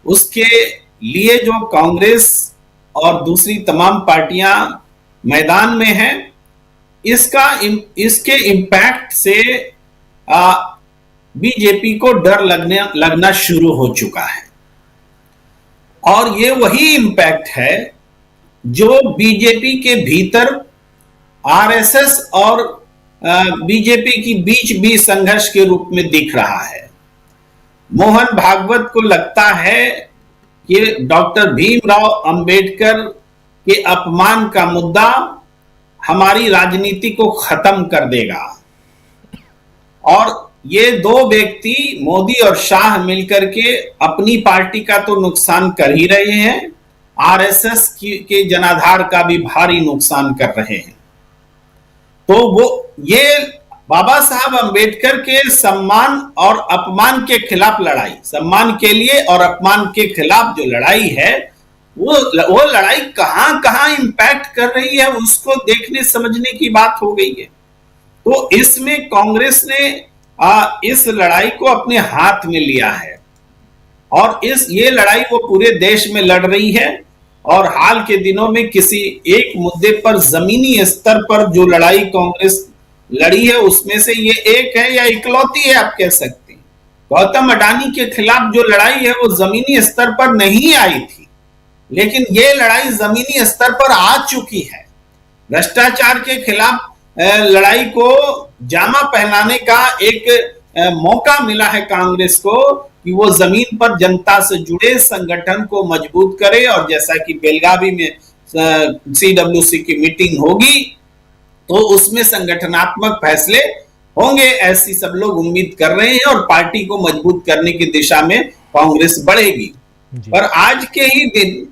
उसके लिए जो कांग्रेस और दूसरी तमाम पार्टियां मैदान में हैं, इसके इम्पैक्ट से बीजेपी को डर लगना शुरू हो चुका है। और ये वही इम्पैक्ट है जो बीजेपी के भीतर आरएसएस और बीजेपी की बीच भी संघर्ष के रूप में दिख रहा है। मोहन भागवत को लगता है कि डॉक्टर भीमराव अंबेडकर के अपमान का मुद्दा हमारी राजनीति को खत्म कर देगा। और ये दो व्यक्ति मोदी और शाह मिलकर के अपनी पार्टी का तो नुकसान कर ही रहे हैं, आरएसएस के जनाधार का भी भारी नुकसान कर रहे हैं। तो वो ये बाबा साहब अंबेडकर के सम्मान और अपमान के खिलाफ लड़ाई, सम्मान के लिए और अपमान के खिलाफ जो लड़ाई है, वो लड़ाई कहां कहां इंपैक्ट कर रही है, उसको देखने समझने की बात हो गई है। तो इसमें कांग्रेस ने इस लड़ाई को अपने हाथ में लिया है और ये लड़ाई वो पूरे देश में लड़ रही है। और हाल के दिनों में किसी एक मुद्दे पर जमीनी स्तर पर जो लड़ाई कांग्रेस लड़ी है, उसमें से ये एक है या इकलौती है आप कह सकते हैं। गौतम अडानी के खिलाफ जो लड़ाई है वो जमीनी स्तर पर नहीं आई थी, लेकिन ये लड़ाई जमीनी स्तर पर आ चुकी है। भ्रष्टाचार के खिलाफ लड़ाई को जामा पहनाने का एक मौका मिला है कांग्रेस को कि वो जमीन पर जनता से जुड़े संगठन को मजबूत करे। और जैसा कि बेलगावी में CWC की मीटिंग होगी तो उसमें संगठनात्मक फैसले होंगे, ऐसी सब लोग उम्मीद कर रहे हैं और पार्टी को मजबूत करने की दिशा में कांग्रेस बढ़ेगी। पर आज के ही दिन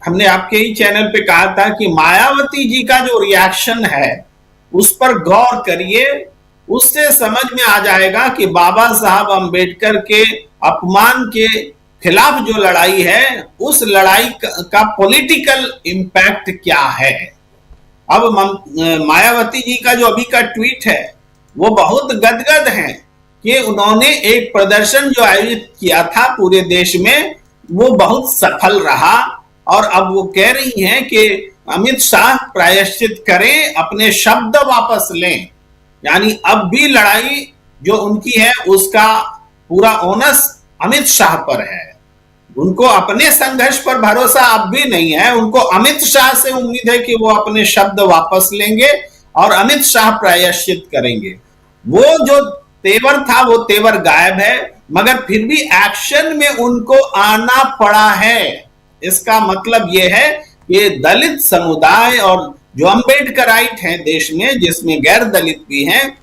हमने आपके ही चैनल पे कहा था कि मायावती जी का जो रिएक्शन है उस पर गौर करिए, उससे समझ में आ जाएगा कि बाबा साहब अंबेडकर के अपमान के खिलाफ जो लड़ाई है, उस लड़ाई का पॉलिटिकल इंपैक्ट क्या है। अब मायावती जी का जो अभी का ट्वीट है वो बहुत गदगद है कि उन्होंने एक प्रदर्शन जो आयोजित किया था पूरे देश में वो बहुत सफल रहा। और अब वो कह रही हैं कि अमित शाह प्रायश्चित करें, अपने शब्द वापस लें। यानी अब भी लड़ाई जो उनकी है उसका पूरा ओनस अमित शाह पर है। उनको अपने संघर्ष पर भरोसा अब भी नहीं है, उनको अमित शाह से उम्मीद है कि वो अपने शब्द वापस लेंगे और अमित शाह प्रायश्चित करेंगे। वो जो तेवर था वो तेवर गायब है, मगर फिर भी एक्शन में उनको आना पड़ा है। इसका मतलब यह है कि दलित समुदाय और जो अम्बेडकराइट हैं देश में, जिसमें गैर दलित भी हैं,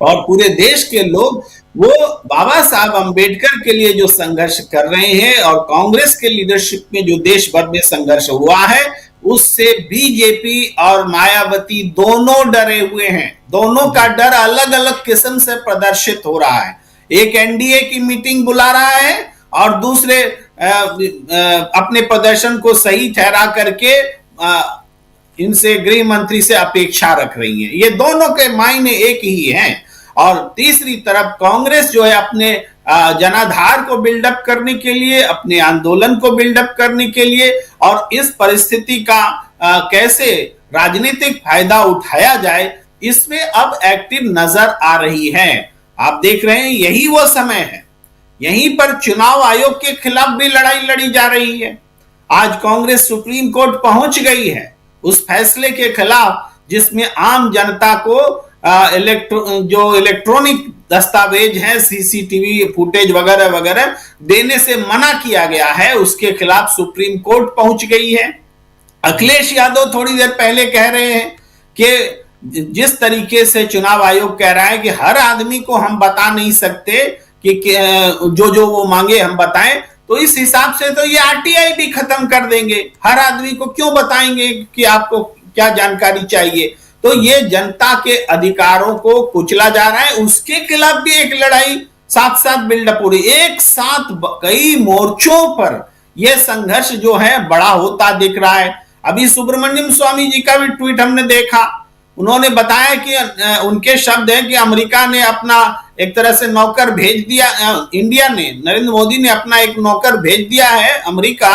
और पूरे देश के लोग वो बाबा साहब अंबेडकर के लिए जो संघर्ष कर रहे हैं और कांग्रेस के लीडरशिप में जो देश भर में संघर्ष हुआ है, उससे बीजेपी और मायावती दोनों डरे हुए हैं। दोनों का डर अलग अलग किस्म से प्रदर्शित हो रहा है। एक एनडीए की मीटिंग बुला रहा है और दूसरे अपने प्रदर्शन को सही ठहरा करके इनसे गृह मंत्री से अपेक्षा रख रही है। ये दोनों के मायने एक ही हैं। और तीसरी तरफ कांग्रेस जो है अपने जनाधार को बिल्डअप करने के लिए, अपने आंदोलन को बिल्डअप करने के लिए और इस परिस्थिति का कैसे राजनीतिक फायदा उठाया जाए, इसमें अब एक्टिव नजर आ रही है। आप देख रहे हैं यही वो समय है, यहीं पर चुनाव आयोग के खिलाफ भी लड़ाई लड़ी जा रही है। आज कांग्रेस सुप्रीम कोर्ट पहुंच गई है उस फैसले के खिलाफ जिसमें आम जनता को जो इलेक्ट्रॉनिक दस्तावेज हैं, सीसीटीवी फुटेज वगैरह वगैरह देने से मना किया गया है, उसके खिलाफ सुप्रीम कोर्ट पहुंच गई है। अखिलेश यादव थोड़ी देर पहले कह रहे हैं कि जिस तरीके से चुनाव आयोग कह रहा है कि हर आदमी को हम बता नहीं सकते कि जो वो मांगे हम बताएं, तो इस हिसाब से तो ये आरटीआई भी खत्म कर देंगे। हर आदमी को क्यों बताएंगे कि आपको क्या जानकारी चाहिए। तो ये जनता के अधिकारों को कुचला जा रहा है, उसके खिलाफ भी एक लड़ाई साथ साथ बिल्डअप हो रही, एक साथ कई मोर्चों पर यह संघर्ष जो है बड़ा होता दिख रहा है। अभी सुब्रमण्यम स्वामी जी का भी ट्वीट हमने देखा, उन्होंने बताया कि उनके शब्द हैं कि अमेरिका ने अपना एक तरह से नौकर भेज दिया, इंडिया ने, नरेंद्र मोदी ने अपना एक नौकर भेज दिया है अमेरिका,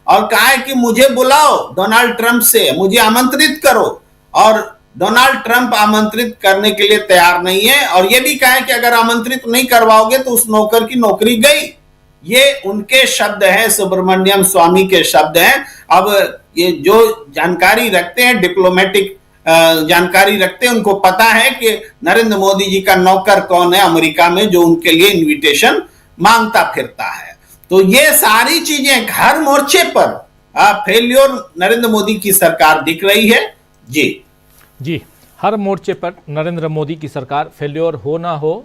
और कहा है कि मुझे बुलाओ डोनाल्ड ट्रंप से, मुझे आमंत्रित करो। और डोनाल्ड ट्रंप आमंत्रित करने के लिए तैयार नहीं है, और यह भी कहा है कि अगर आमंत्रित नहीं करवाओगे तो उस नौकर की नौकरी गई। ये उनके शब्द हैं, सुब्रमण्यम स्वामी के शब्द हैं। अब ये जो जानकारी रखते हैं, डिप्लोमेटिक जानकारी रखते हैं, उनको पता है कि नरेंद्र मोदी जी का नौकर कौन है अमेरिका में, जो उनके लिए इनविटेशन मांगता फिरता है। तो ये सारी चीजें हर मोर्चे पर फेल्योर नरेंद्र मोदी की सरकार दिख रही है। जी, हर मोर्चे पर नरेंद्र मोदी की सरकार फेल्योर हो ना हो,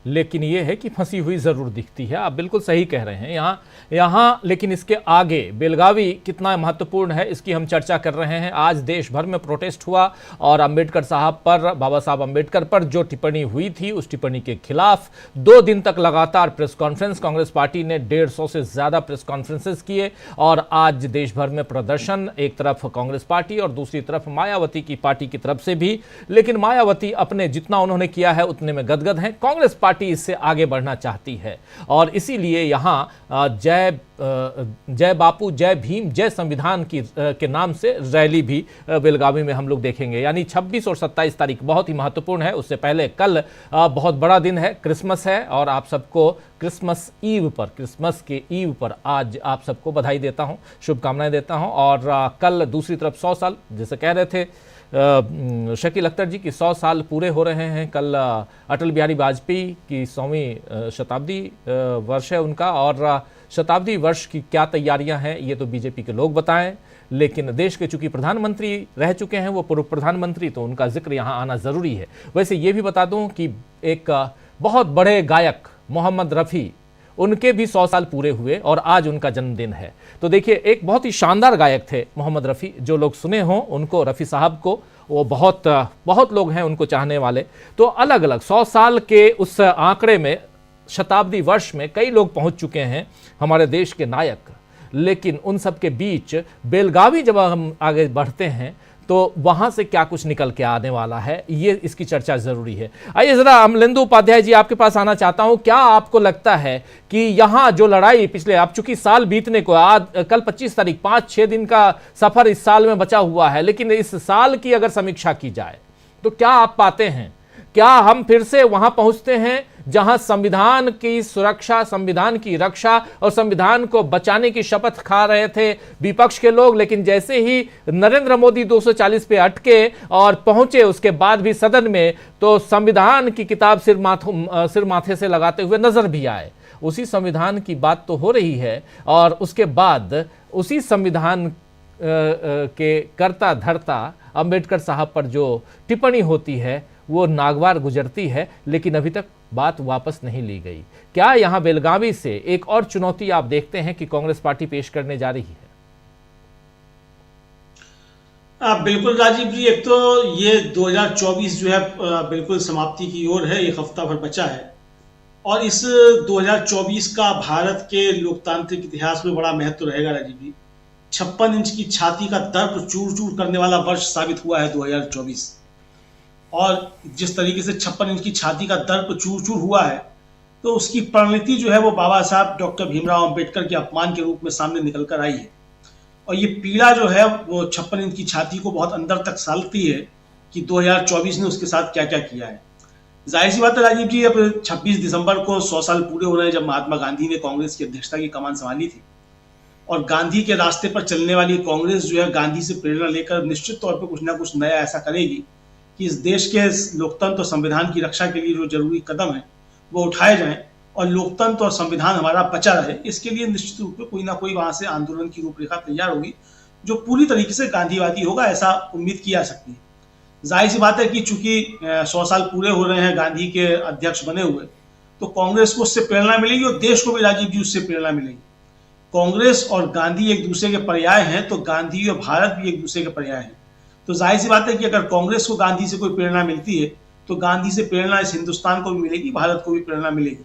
लेकिन ये है कि फंसी हुई जरूर दिखती है। आप बिल्कुल सही कह रहे हैं यहाँ लेकिन इसके आगे बेलगावी कितना महत्वपूर्ण है, इसकी हम चर्चा कर रहे हैं। आज देश भर में प्रोटेस्ट हुआ और अंबेडकर साहब पर, बाबा साहब अंबेडकर पर जो टिप्पणी हुई थी, उस टिप्पणी के खिलाफ 2 दिन तक लगातार प्रेस कॉन्फ्रेंस, कांग्रेस पार्टी ने 150 से ज़्यादा प्रेस कॉन्फ्रेंसेस किए और आज देश भर में प्रदर्शन, एक तरफ कांग्रेस पार्टी और दूसरी तरफ मायावती की पार्टी की तरफ से भी। लेकिन मायावती अपने जितना उन्होंने किया है उतने में गदगद हैं, कांग्रेस पार्टी इससे आगे बढ़ना चाहती है और इसीलिए यहाँ जय बापू, जय भीम, जय संविधान के नाम से रैली भी बेलगावी में हम लोग देखेंगे। यानी 26 और 27 तारीख बहुत ही महत्वपूर्ण है। उससे पहले कल बहुत बड़ा दिन है, क्रिसमस है और आप सबको क्रिसमस के ईव पर आज आप सबको बधाई देता हूँ, शुभकामनाएं देता हूँ। और कल दूसरी तरफ 100 साल, जैसे कह रहे थे शकील अख्तर जी की 100 साल पूरे हो रहे हैं। कल अटल बिहारी वाजपेयी की 100वीं शताब्दी वर्ष है उनका, और शताब्दी वर्ष की क्या तैयारियां हैं ये तो बीजेपी के लोग बताएं, लेकिन देश के चूंकि प्रधानमंत्री रह चुके हैं वो पूर्व प्रधानमंत्री, तो उनका जिक्र यहाँ आना ज़रूरी है। वैसे ये भी बता दूं कि एक बहुत बड़े गायक मोहम्मद रफ़ी, उनके भी 100 साल पूरे हुए और आज उनका जन्मदिन है। तो देखिए, एक बहुत ही शानदार गायक थे मोहम्मद रफ़ी, जो लोग सुने हों उनको, रफ़ी साहब को, वो बहुत लोग हैं उनको चाहने वाले। तो अलग अलग 100 साल के उस आंकड़े में, शताब्दी वर्ष में कई लोग पहुंच चुके हैं हमारे देश के नायक, लेकिन उन सब के बीच बेलगावी जब हम आगे बढ़ते हैं तो वहां से क्या कुछ निकल के आने वाला है, ये इसकी चर्चा जरूरी है। आइए जरा अमलेंदु उपाध्याय जी आपके पास आना चाहता हूं। क्या आपको लगता है कि यहां जो लड़ाई पिछले, अब चूंकि साल बीतने को, आज कल 25 तारीख, 5-6 दिन का सफर इस साल में बचा हुआ है, लेकिन इस साल की अगर समीक्षा की जाए तो क्या आप पाते हैं, क्या हम फिर से वहां पहुंचते हैं जहां संविधान की सुरक्षा, संविधान की रक्षा और संविधान को बचाने की शपथ खा रहे थे विपक्ष के लोग, लेकिन जैसे ही नरेंद्र मोदी 240 पे अटके और पहुंचे उसके बाद भी सदन में, तो संविधान की किताब सिर माथे से लगाते हुए नजर भी आए। उसी संविधान की बात तो हो रही है और उसके बाद उसी संविधान के कर्ता धर्ता अंबेडकर साहब पर जो टिप्पणी होती है वो नागवार गुजरती है, लेकिन अभी तक बात वापस नहीं ली गई। क्या यहां बेलगावी से एक और चुनौती आप देखते हैं कि कांग्रेस पार्टी पेश करने जा रही है? बिल्कुल राजीव जी, एक तो ये 2024 जो है बिल्कुल समाप्ति की ओर है, एक हफ्ता भर बचा है और इस 2024 का भारत के लोकतांत्रिक इतिहास में बड़ा महत्व रहेगा राजीव जी। 56 इंच की छाती का दर्प चूर चूर करने वाला वर्ष साबित हुआ है 2024, और जिस तरीके से 56 इंच की छाती का दर्प चूर चूर हुआ है, तो उसकी परिणति जो है वो बाबा साहब डॉक्टर भीमराव अंबेडकर के अपमान के रूप में सामने निकल कर आई है। और ये पीड़ा जो है वो 56 इंच की छाती को बहुत अंदर तक सालती है कि 2024 ने उसके साथ क्या क्या किया है। जाहिर सी बात है राजीव जी, अब 26 दिसंबर को 100 साल पूरे हो रहे हैं जब महात्मा गांधी ने कांग्रेस की अध्यक्षता की कमान संभाली थी, और गांधी के रास्ते पर चलने वाली कांग्रेस जो है गांधी से प्रेरणा लेकर निश्चित तौर पर कुछ ना कुछ नया ऐसा करेगी कि इस देश के लोकतंत्र और संविधान की रक्षा के लिए जो जरूरी कदम है वो उठाए जाएं और लोकतंत्र और संविधान हमारा बचा रहे। इसके लिए निश्चित रूप से कोई ना कोई वहां से आंदोलन की रूपरेखा तैयार होगी जो पूरी तरीके से गांधीवादी होगा, ऐसा उम्मीद की जा सकती है। जाहिर सी बात है कि चूंकि 100 साल पूरे हो रहे हैं गांधी के अध्यक्ष बने हुए, तो कांग्रेस को उससे प्रेरणा मिलेगी और देश को भी राजीव जी उससे प्रेरणा मिलेगी। कांग्रेस और गांधी एक दूसरे के पर्याय हैं, तो गांधी और भारत भी एक दूसरे के पर्याय हैं। तो जाहिर सी बात है कि अगर कांग्रेस को गांधी से कोई प्रेरणा मिलती है तो गांधी से प्रेरणा इस हिंदुस्तान को भी मिलेगी, भारत को भी प्रेरणा मिलेगी।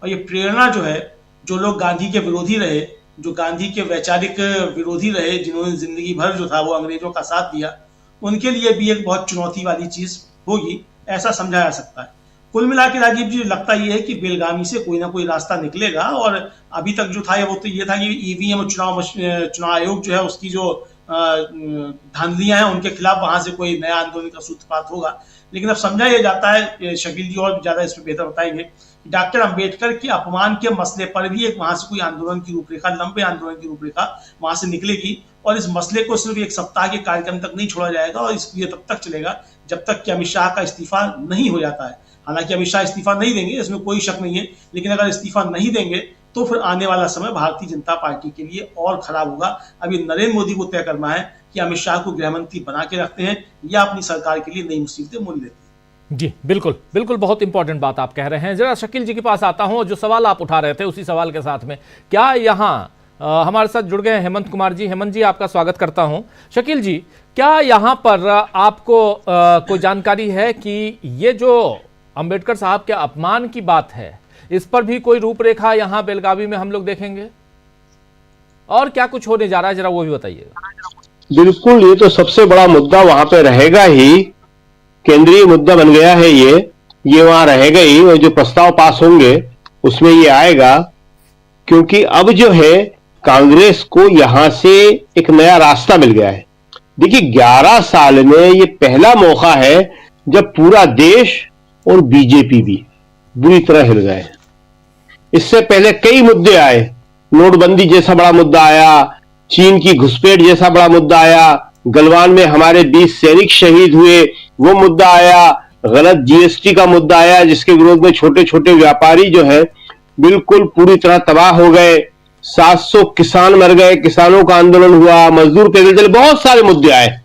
और ये प्रेरणा जो है, जो लोग गांधी के विरोधी रहे, जो गांधी के वैचारिक विरोधी रहे, जिन्होंने जिंदगी भर जो था वो अंग्रेजों का साथ दिया, उनके लिए भी एक बहुत चुनौती वाली चीज होगी, ऐसा समझा जा सकता है। कुल मिला के राजीव जी लगता ये है कि बेलगामी से कोई ना कोई रास्ता निकलेगा। और अभी तक जो था वो तो ये था कि ईवीएम और चुनाव आयोग जो है उसकी जो धांधलियां हैं उनके खिलाफ वहां से कोई नया आंदोलन का सूत्रपात होगा। लेकिन अब समझा यह जाता है, शकील जी और ज्यादा इसमें बेहतर बताएंगे, डॉक्टर अंबेडकर के अपमान के मसले पर भी एक वहां से कोई आंदोलन की रूपरेखा, लंबे आंदोलन की रूपरेखा वहां से निकलेगी। और इस मसले को सिर्फ एक सप्ताह के कार्यक्रम तक नहीं छोड़ा जाएगा और इसलिए तब तक चलेगा जब तक कि अमित शाह का इस्तीफा नहीं हो जाता है। हालांकि अमित शाह इस्तीफा नहीं देंगे, इसमें कोई शक नहीं है, लेकिन अगर इस्तीफा नहीं देंगे तो फिर आने वाला समय भारतीय जनता पार्टी के लिए और खराब होगा। अभी नरेंद्र मोदी को तय करना है कि अमित शाह को गृह मंत्री बना के रखते हैं या अपनी सरकार के लिए नई मुसीबतें मोल लेते हैं। जी बिल्कुल बिल्कुल, बहुत इंपॉर्टेंट बात आप कह रहे हैं। जरा शकील जी के पास आता हूं, जो सवाल आप उठा रहे थे उसी सवाल के साथ में क्या यहाँ हमारे साथ जुड़ गए हेमंत कुमार जी। हेमंत जी, आपका स्वागत करता हूं। शकील जी, क्या यहाँ पर आपको कोई जानकारी है कि ये जो अंबेडकर साहब के अपमान की बात है, इस पर भी कोई रूपरेखा यहाँ बेलगावी में हम लोग देखेंगे और क्या कुछ होने जा रहा है, जरा वो भी बताइएगा। बिल्कुल, ये तो सबसे बड़ा मुद्दा वहां पे रहेगा ही, केंद्रीय मुद्दा बन गया है ये वहां रहेगा ही, और जो प्रस्ताव पास होंगे उसमें ये आएगा। क्योंकि अब जो है कांग्रेस को यहां से एक नया रास्ता मिल गया है। देखिए, 11 साल में ये पहला मौका है जब पूरा देश और बीजेपी भी बुरी तरह हिल गए। इससे पहले कई मुद्दे आए, नोटबंदी जैसा बड़ा मुद्दा आया, चीन की घुसपैठ जैसा बड़ा मुद्दा आया, गलवान में हमारे 20 सैनिक शहीद हुए वो मुद्दा आया, गलत जीएसटी का मुद्दा आया जिसके विरोध में छोटे छोटे व्यापारी जो है बिल्कुल पूरी तरह तबाह हो गए, 700 किसान मर गए, किसानों का आंदोलन हुआ, मजदूर पैदल चले, बहुत सारे मुद्दे आए।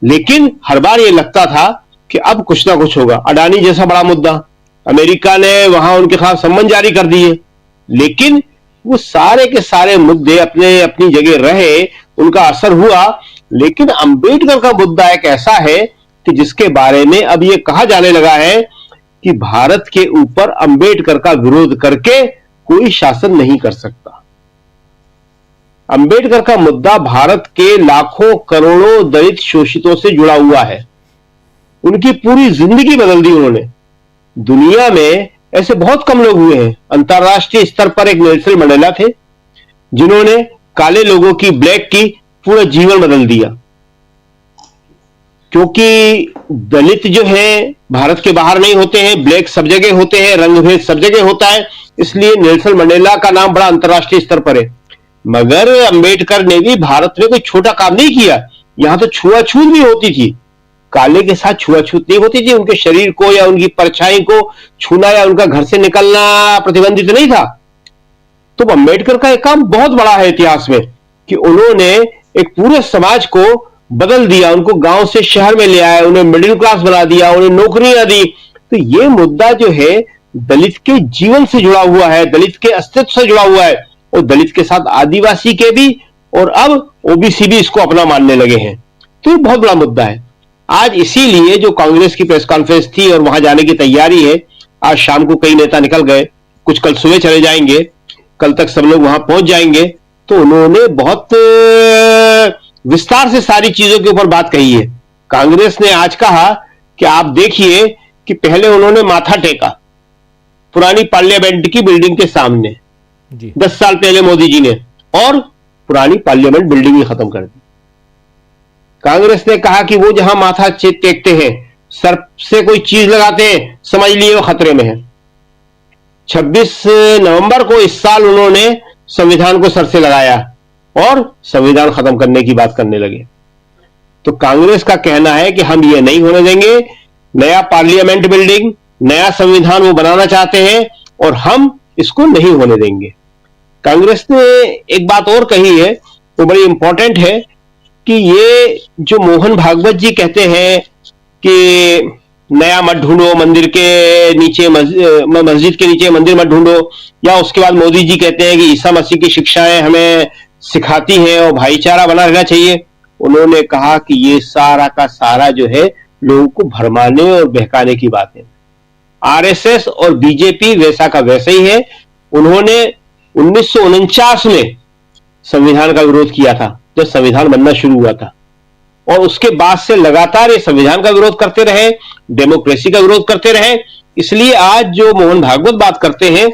लेकिन हर बार ये लगता था कि अब कुछ ना कुछ होगा। अडानी जैसा बड़ा मुद्दा, अमेरिका ने वहां उनके खिलाफ सम्मन जारी कर दिए, लेकिन वो सारे के सारे मुद्दे अपने अपनी जगह रहे, उनका असर हुआ। लेकिन अंबेडकर का मुद्दा एक ऐसा है कि जिसके बारे में अब ये कहा जाने लगा है कि भारत के ऊपर अंबेडकर का विरोध करके कोई शासन नहीं कर सकता। अंबेडकर का मुद्दा भारत के लाखों करोड़ों दलित शोषितों से जुड़ा हुआ है। उनकी पूरी जिंदगी बदल दी उन्होंने। दुनिया में ऐसे बहुत कम लोग हुए हैं। अंतरराष्ट्रीय स्तर पर एक नेल्सन मंडेला थे जिन्होंने काले लोगों की, ब्लैक की पूरा जीवन बदल दिया। क्योंकि दलित जो है भारत के बाहर नहीं होते हैं, ब्लैक सब जगह होते हैं, रंगभेद सब जगह होता है, इसलिए नेल्सन मंडेला का नाम बड़ा अंतरराष्ट्रीय स्तर पर है। मगर अंबेडकर ने भी भारत में कोई छोटा काम नहीं किया। यहां तो छुआछूत भी होती थी, काले के साथ छुआछूत नहीं होती थी। उनके शरीर को या उनकी परछाई को छूना या उनका घर से निकलना प्रतिबंधित नहीं था। तो अंबेडकर का एक काम बहुत बड़ा है इतिहास में कि उन्होंने एक पूरे समाज को बदल दिया, उनको गांव से शहर में ले आया, उन्हें मिडिल क्लास बना दिया, उन्हें नौकरियां दी। तो ये मुद्दा जो है दलित के जीवन से जुड़ा हुआ है, दलित के अस्तित्व से जुड़ा हुआ है, और दलित के साथ आदिवासी के भी, और अब ओबीसी भी इसको अपना मानने लगे हैं। तो ये बहुत बड़ा मुद्दा है। आज इसीलिए जो कांग्रेस की प्रेस कॉन्फ्रेंस थी और वहां जाने की तैयारी है, आज शाम को कई नेता निकल गए, कुछ कल सुबह चले जाएंगे, कल तक सब लोग वहां पहुंच जाएंगे। तो उन्होंने बहुत विस्तार से सारी चीजों के ऊपर बात कही है। कांग्रेस ने आज कहा कि आप देखिए कि पहले उन्होंने माथा टेका पुरानी पार्लियामेंट की बिल्डिंग के सामने 10 साल पहले मोदी जी ने, और पुरानी पार्लियामेंट बिल्डिंग ही खत्म कर दी। कांग्रेस ने कहा कि वो जहां माथा टेकते हैं, सर से कोई चीज लगाते हैं, समझ लिए वो खतरे में है। 26 नवंबर को इस साल उन्होंने संविधान को सर से लगाया और संविधान खत्म करने की बात करने लगे। तो कांग्रेस का कहना है कि हम ये नहीं होने देंगे, नया पार्लियामेंट बिल्डिंग, नया संविधान वो बनाना चाहते हैं और हम इसको नहीं होने देंगे। कांग्रेस ने एक बात और कही है, वो बड़ी इंपॉर्टेंट है, कि ये जो मोहन भागवत जी कहते हैं कि नया मत ढूंढो, मंदिर के नीचे मस्जिद के नीचे मंदिर मत ढूंढो, या उसके बाद मोदी जी कहते हैं कि ईसा मसीह की शिक्षाएं हमें सिखाती हैं और भाईचारा बना रहना चाहिए। उन्होंने कहा कि ये सारा का सारा जो है लोगों को भरमाने और बहकाने की बात है। आरएसएस और बीजेपी वैसा का वैसा ही है। उन्होंने 1949 में संविधान का विरोध किया था, जब संविधान बनना शुरू हुआ था, और उसके बाद से लगातार ये संविधान का विरोध करते रहे, डेमोक्रेसी का विरोध करते रहे। इसलिए आज जो मोहन भागवत बात करते हैं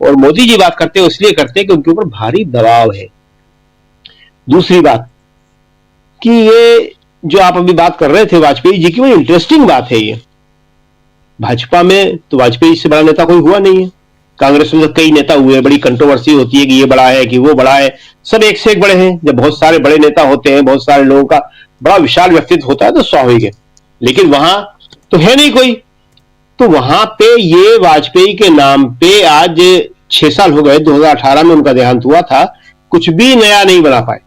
और मोदी जी बात करते हैं, इसलिए करते हैं कि उनके ऊपर भारी दबाव है। दूसरी बात कि ये जो आप अभी बात कर रहे थे वाजपेयी जी की, बड़ी इंटरेस्टिंग बात है ये। भाजपा में तो वाजपेयी से बड़ा नेता कोई हुआ नहीं है। कांग्रेस में तो कई नेता हुए, बड़ी कंट्रोवर्सी होती है कि ये बड़ा है कि वो बड़ा है, सब एक से एक बड़े हैं। जब बहुत सारे बड़े नेता होते हैं, बहुत सारे लोगों का बड़ा विशाल व्यक्तित्व होता है तो स्वाभाविक है, लेकिन वहां तो है नहीं कोई। तो वहां पे ये वाजपेयी के नाम पे आज 6 साल हो गए, 2018 में उनका देहांत हुआ था, कुछ भी नया नहीं बना पाए।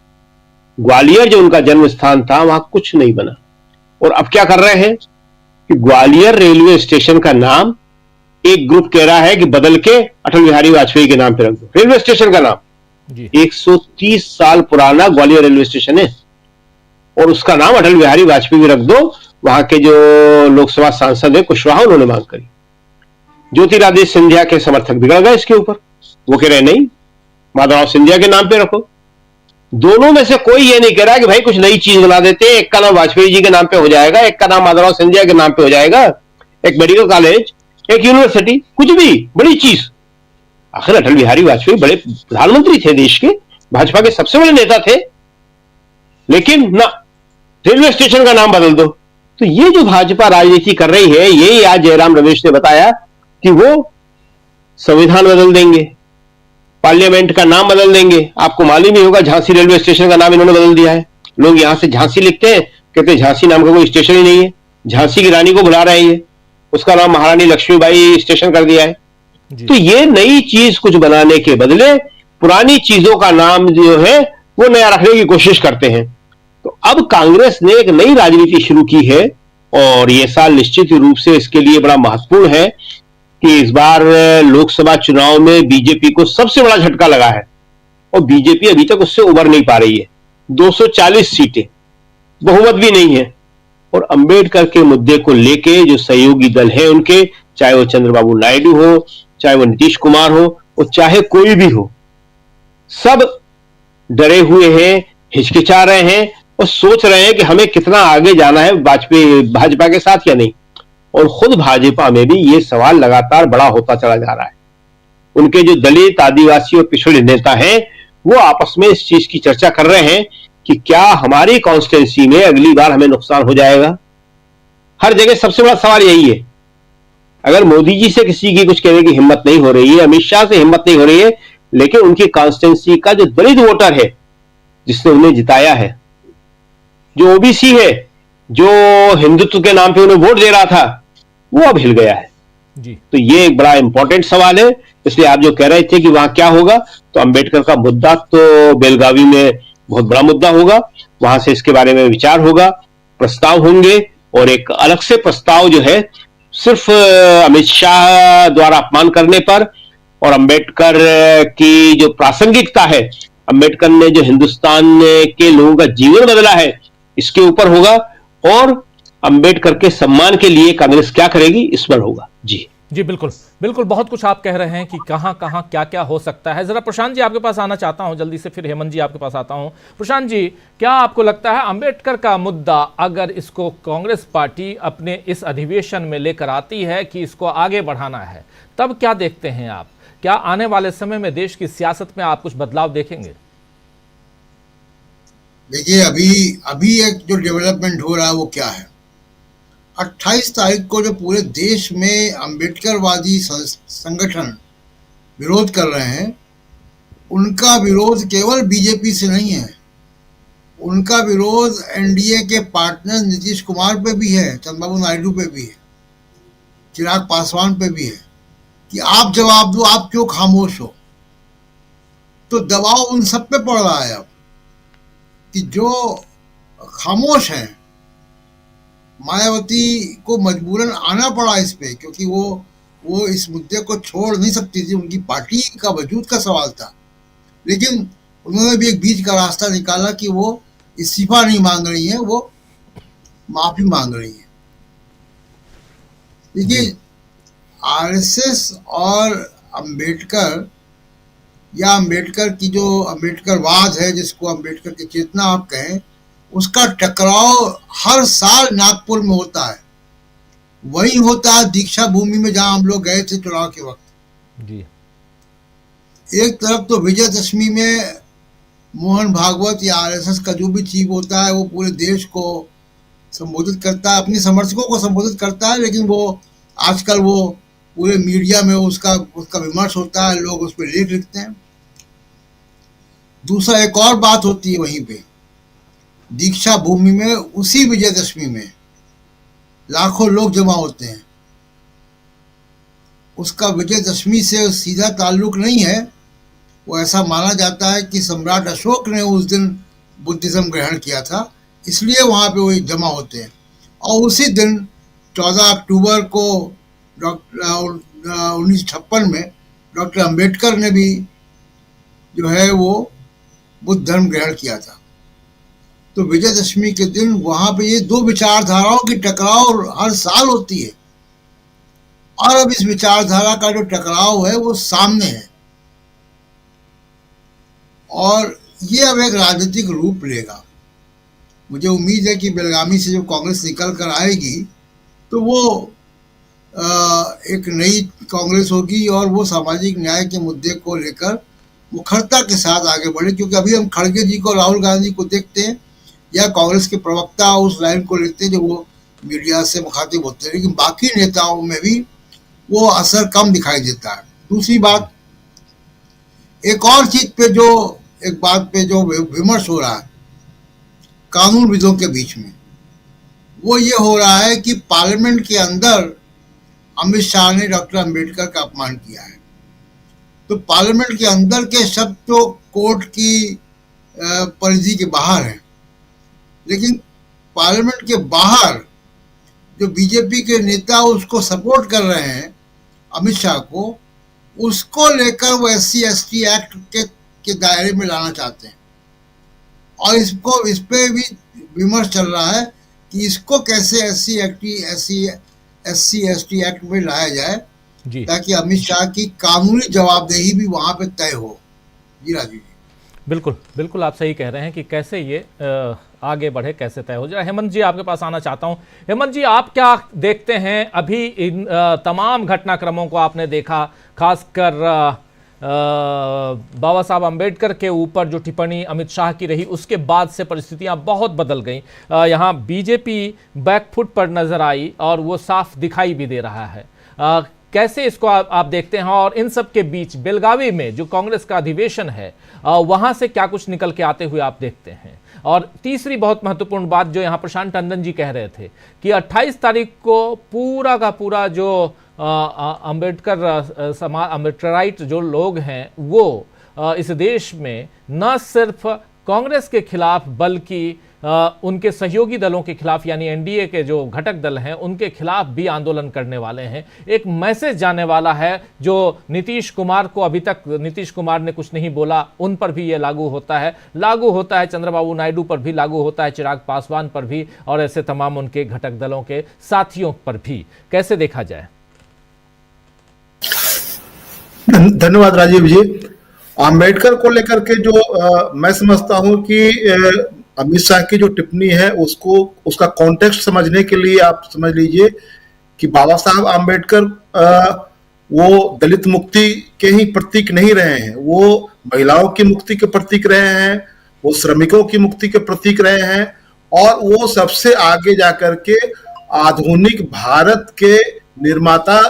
ग्वालियर जो उनका जन्म स्थान था वहां कुछ नहीं बना। और अब क्या कर रहे हैं कि ग्वालियर रेलवे स्टेशन का नाम एक ग्रुप कह रहा है कि बदल के अटल बिहारी वाजपेयी के नाम पे रख दो। रेलवे स्टेशन का नाम 130 साल पुराना ग्वालियर रेलवे स्टेशन है और उसका नाम अटल बिहारी वाजपेयी रख दो। वहां के जो लोकसभा सांसद है कुशवाहा, उन्होंने मांग करी। ज्योतिरादित्य सिंधिया के समर्थक बिगड़ गए इसके ऊपर, वो कह रहे नहीं, माधवराव सिंधिया के नाम पे रखो। दोनों में से कोई ये नहीं कह रहा कि भाई कुछ नई चीज बना देते हैं, एक का नाम वाजपेयी जी के नाम पे हो जाएगा, एक का नाम माधवराव सिंधिया के नाम पे हो जाएगा, एक मेडिकल कॉलेज, एक यूनिवर्सिटी, कुछ भी बड़ी चीज। आखिर अटल बिहारी वाजपेयी बड़े प्रधानमंत्री थे देश के, भाजपा के सबसे बड़े नेता थे, लेकिन ना, रेलवे स्टेशन का नाम बदल दो। तो ये जो भाजपा राजनीति कर रही है, यही आज जयराम रमेश ने बताया कि वो संविधान बदल देंगे, पार्लियामेंट का नाम बदल देंगे। आपको मालूम ही होगा झांसी रेलवे स्टेशन का नाम इन्होंने बदल दिया है। लोग यहां से झांसी लिखते हैं, कहते हैं झांसी नाम का कोई स्टेशन ही नहीं है, झांसी की रानी को बुला रहे हैं, उसका नाम महारानी लक्ष्मीबाई स्टेशन कर दिया है। तो ये नई चीज कुछ बनाने के बदले पुरानी चीजों का नाम जो है वो नया रखने की कोशिश करते हैं। तो अब कांग्रेस ने एक नई राजनीति शुरू की है और ये साल निश्चित रूप से इसके लिए बड़ा महत्वपूर्ण है कि इस बार लोकसभा चुनाव में बीजेपी को सबसे बड़ा झटका लगा है और बीजेपी अभी तक उससे उबर नहीं पा रही है। 240 सीटें, बहुमत भी नहीं है। और अंबेडकर के मुद्दे को लेके जो सहयोगी दल है उनके, चाहे वो चंद्रबाबू नायडू हो, चाहे वो नीतीश कुमार हो, और चाहे कोई भी हो, सब डरे हुए हैं, हिचकिचा रहे हैं और सोच रहे हैं कि हमें कितना आगे जाना है भाजपा के साथ या नहीं। और खुद भाजपा में भी ये सवाल लगातार बड़ा होता चला जा रहा है। उनके जो दलित, आदिवासी और पिछड़े नेता हैं वो आपस में इस चीज की चर्चा कर रहे हैं कि क्या हमारी कॉन्स्टिट्यूंसी में अगली बार हमें नुकसान हो जाएगा। हर जगह सबसे बड़ा सवाल यही है। अगर मोदी जी से किसी की कुछ कहने की हिम्मत नहीं हो रही है, अमित शाह से हिम्मत नहीं हो रही है, लेकिन उनकी कॉन्स्टिट्यूंसी का जो दलित वोटर है जिसने उन्हें जिताया है, जो ओबीसी है, जो हिंदुत्व के नाम पे उन्हें वोट दे रहा था, वो अब हिल गया है जी। तो ये एक बड़ा इंपॉर्टेंट सवाल है। इसलिए आप जो कह रहे थे कि वहां क्या होगा, तो अंबेडकर का मुद्दा तो बेलगावी में बहुत बड़ा मुद्दा होगा, वहां से इसके बारे में विचार होगा, प्रस्ताव होंगे। और एक अलग से प्रस्ताव जो है सिर्फ अमित शाह द्वारा अपमान करने पर और अंबेडकर की जो प्रासंगिकता है, अंबेडकर ने जो हिंदुस्तान के लोगों का जीवन बदला है, इसके ऊपर होगा। और अंबेडकर के सम्मान के लिए कांग्रेस क्या करेगी, इस पर होगा। जी जी बिल्कुल बिल्कुल, बहुत कुछ आप कह रहे हैं कि कहां कहां क्या क्या हो सकता है। जरा प्रशांत जी आपके पास आना चाहता हूं जल्दी से, फिर हेमंत जी आपके पास आता हूं। प्रशांत जी, क्या आपको लगता है अंबेडकर का मुद्दा अगर इसको कांग्रेस पार्टी अपने इस अधिवेशन में लेकर आती है कि इसको आगे बढ़ाना है, तब क्या देखते हैं आप? क्या आने वाले समय में देश की सियासत में आप कुछ बदलाव देखेंगे? देखिए, अभी एक जो डेवलपमेंट हो रहा है वो क्या है, 28 तारीख को जो पूरे देश में अंबेडकरवादी संगठन विरोध कर रहे हैं, उनका विरोध केवल बीजेपी से नहीं है, उनका विरोध एनडीए के पार्टनर नीतीश कुमार पे भी है, चंद्रबाबू नायडू पे भी है, चिराग पासवान पे भी है कि आप जवाब दो, आप क्यों खामोश हो। तो दबाव उन सब पे पड़ रहा है अब कि जो खामोश हैं, मायावती को मजबूरन आना पड़ा इस पे, क्योंकि वो इस मुद्दे को छोड़ नहीं सकती थी, उनकी पार्टी का वजूद का सवाल था। लेकिन उन्होंने भी एक बीच का रास्ता निकाला कि वो इस्तीफा नहीं मांग रही हैं, वो माफी मांग रही हैं। देखिए, आरएसएस और अंबेडकर या अंबेडकर की जो अंबेडकरवाद है, जिसको अंबेडकर की चेतना आप कहें, उसका टकराव हर साल नागपुर में होता है। वही होता है दीक्षा भूमि में, जहां हम लोग गए थे चुनाव के वक्त जी। एक तरफ तो विजयदशमी में मोहन भागवत या आरएसएस का जो भी चीफ होता है वो पूरे देश को संबोधित करता है, अपने समर्थकों को संबोधित करता है, लेकिन वो आजकल वो पूरे मीडिया में उसका विमर्श होता है, लोग उस पर लेख लिखते हैं। दूसरा एक और बात होती है वहीं पे दीक्षा भूमि में, उसी विजयदशमी में लाखों लोग जमा होते हैं। उसका विजयदशमी से सीधा ताल्लुक नहीं है। वो ऐसा माना जाता है कि सम्राट अशोक ने उस दिन बुद्धिज्म ग्रहण किया था, इसलिए वहाँ पे वो जमा होते हैं। और उसी दिन 14 अक्टूबर को 1956 में डॉक्टर अंबेडकर ने भी जो है वो बुद्ध धर्म ग्रहण किया था। तो विजयदशमी के दिन वहाँ पे ये दो विचारधाराओं की टकराव हर साल होती है, और अब इस विचारधारा का जो टकराव है वो सामने है, और ये अब एक राजनीतिक रूप लेगा। मुझे उम्मीद है कि बेलगामी से जो कांग्रेस निकल कर आएगी तो वो एक नई कांग्रेस होगी, और वो सामाजिक न्याय के मुद्दे को लेकर मुखरता के साथ आगे बढ़े। क्योंकि अभी हम खड़गे जी को, राहुल गांधी को देखते हैं, या कांग्रेस के प्रवक्ता उस लाइन को लेते हैं जो वो मीडिया से मुखातिब होते हैं, लेकिन बाकी नेताओं में भी वो असर कम दिखाई देता है। दूसरी बात, एक और चीज पे एक बात पे जो विमर्श हो रहा है कानूनविदों के बीच में, वो ये हो रहा है कि पार्लियामेंट के अंदर अमित शाह ने डॉक्टर अंबेडकर का अपमान किया है। तो पार्लियामेंट के अंदर के शब्द तो कोर्ट की परिधि के बाहर है, लेकिन पार्लियामेंट के बाहर जो बीजेपी के नेता उसको सपोर्ट कर रहे हैं अमित शाह को, उसको लेकर वो SC/ST एक्ट के दायरे में लाना चाहते हैं। और इस पे भी विमर्श चल रहा है कि इसको कैसे SC/ST एक्ट में लाया जाए जी, ताकि अमित शाह की कानूनी जवाबदेही भी वहां पे तय हो। जी राजीव जी, बिल्कुल बिल्कुल आप सही कह रहे हैं कि कैसे ये आगे बढ़े, कैसे तय हो जाए। हेमंत जी, आपके पास आना चाहता हूं। हेमंत जी, आप क्या देखते हैं अभी इन तमाम घटनाक्रमों को आपने देखा, खासकर बाबा साहब अंबेडकर के ऊपर जो टिप्पणी अमित शाह की रही, उसके बाद से परिस्थितियां बहुत बदल गई। यहाँ बीजेपी बैकफुट पर नजर आई और वो साफ दिखाई भी दे रहा है। कैसे इसको आप देखते हैं, और इन सब के बीच बेलगावी में जो कांग्रेस का अधिवेशन है वहां से क्या कुछ निकल के आते हुए आप देखते हैं? और तीसरी बहुत महत्वपूर्ण बात जो यहाँ प्रशांत टंडन जी कह रहे थे कि 28 तारीख को पूरा का पूरा जो अम्बेडकराइट जो लोग हैं वो इस देश में न सिर्फ कांग्रेस के खिलाफ बल्कि उनके सहयोगी दलों के खिलाफ यानी एनडीए के जो घटक दल हैं उनके खिलाफ भी आंदोलन करने वाले हैं। एक मैसेज जाने वाला है जो नीतीश कुमार को, अभी तक नीतीश कुमार ने कुछ नहीं बोला, उन पर भी ये लागू होता है चंद्रबाबू नायडू पर भी लागू होता है, चिराग पासवान पर भी, और ऐसे तमाम उनके घटक दलों के साथियों पर भी। कैसे देखा जाए? धन्यवाद राजीव जी। आम्बेडकर को लेकर के जो मैं समझता हूं कि अमित शाह की जो टिप्पणी है उसका कॉन्टेक्स्ट समझने के लिए आप समझ लीजिए कि बाबा साहब आम्बेडकर वो दलित मुक्ति के ही प्रतीक नहीं रहे हैं, वो महिलाओं की मुक्ति के प्रतीक रहे हैं, वो श्रमिकों की मुक्ति के प्रतीक रहे हैं, और वो सबसे आगे जाकर के आधुनिक भारत के निर्माता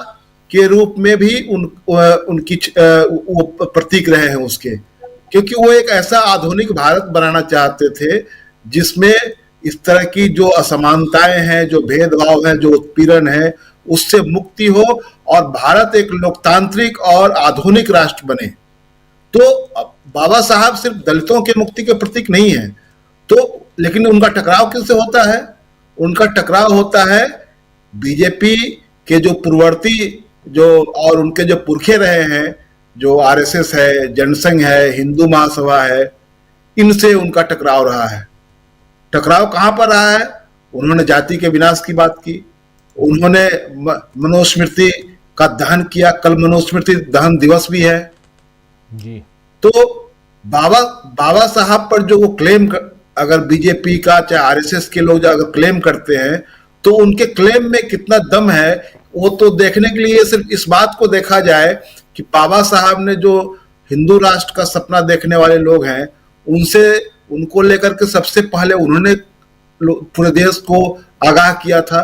के रूप में भी उनकी वो प्रतीक रहे हैं उसके, क्योंकि वो एक ऐसा आधुनिक भारत बनाना चाहते थे जिसमें इस तरह की जो असमानताएं हैं, जो भेदभाव है, जो उत्पीड़न है, उससे मुक्ति हो और भारत एक लोकतांत्रिक और आधुनिक राष्ट्र बने। तो बाबा साहब सिर्फ दलितों के मुक्ति के प्रतीक नहीं है, तो लेकिन उनका टकराव किससे होता है? उनका टकराव होता है बीजेपी के जो पूर्ववर्ती और उनके जो पुरखे रहे हैं, जो आरएसएस है, जनसंघ है, हिंदू महासभा है, इनसे उनका टकराव रहा है। टकराव कहां पर रहा है? उन्होंने जाति के विनाश की बात की, उन्होंने मनुस्मृति का दहन किया। कल मनुस्मृति दहन दिवस भी है जी। तो बाबा साहब पर जो वो क्लेम अगर बीजेपी का चाहे आरएसएस के लोग अगर क्लेम करते हैं तो उनके क्लेम में कितना दम है वो तो देखने के लिए सिर्फ इस बात को देखा जाए कि बाबा साहब ने जो हिंदू राष्ट्र का सपना देखने वाले लोग हैं उनको लेकर के सबसे पहले उन्होंने पूरे देश को आगाह किया था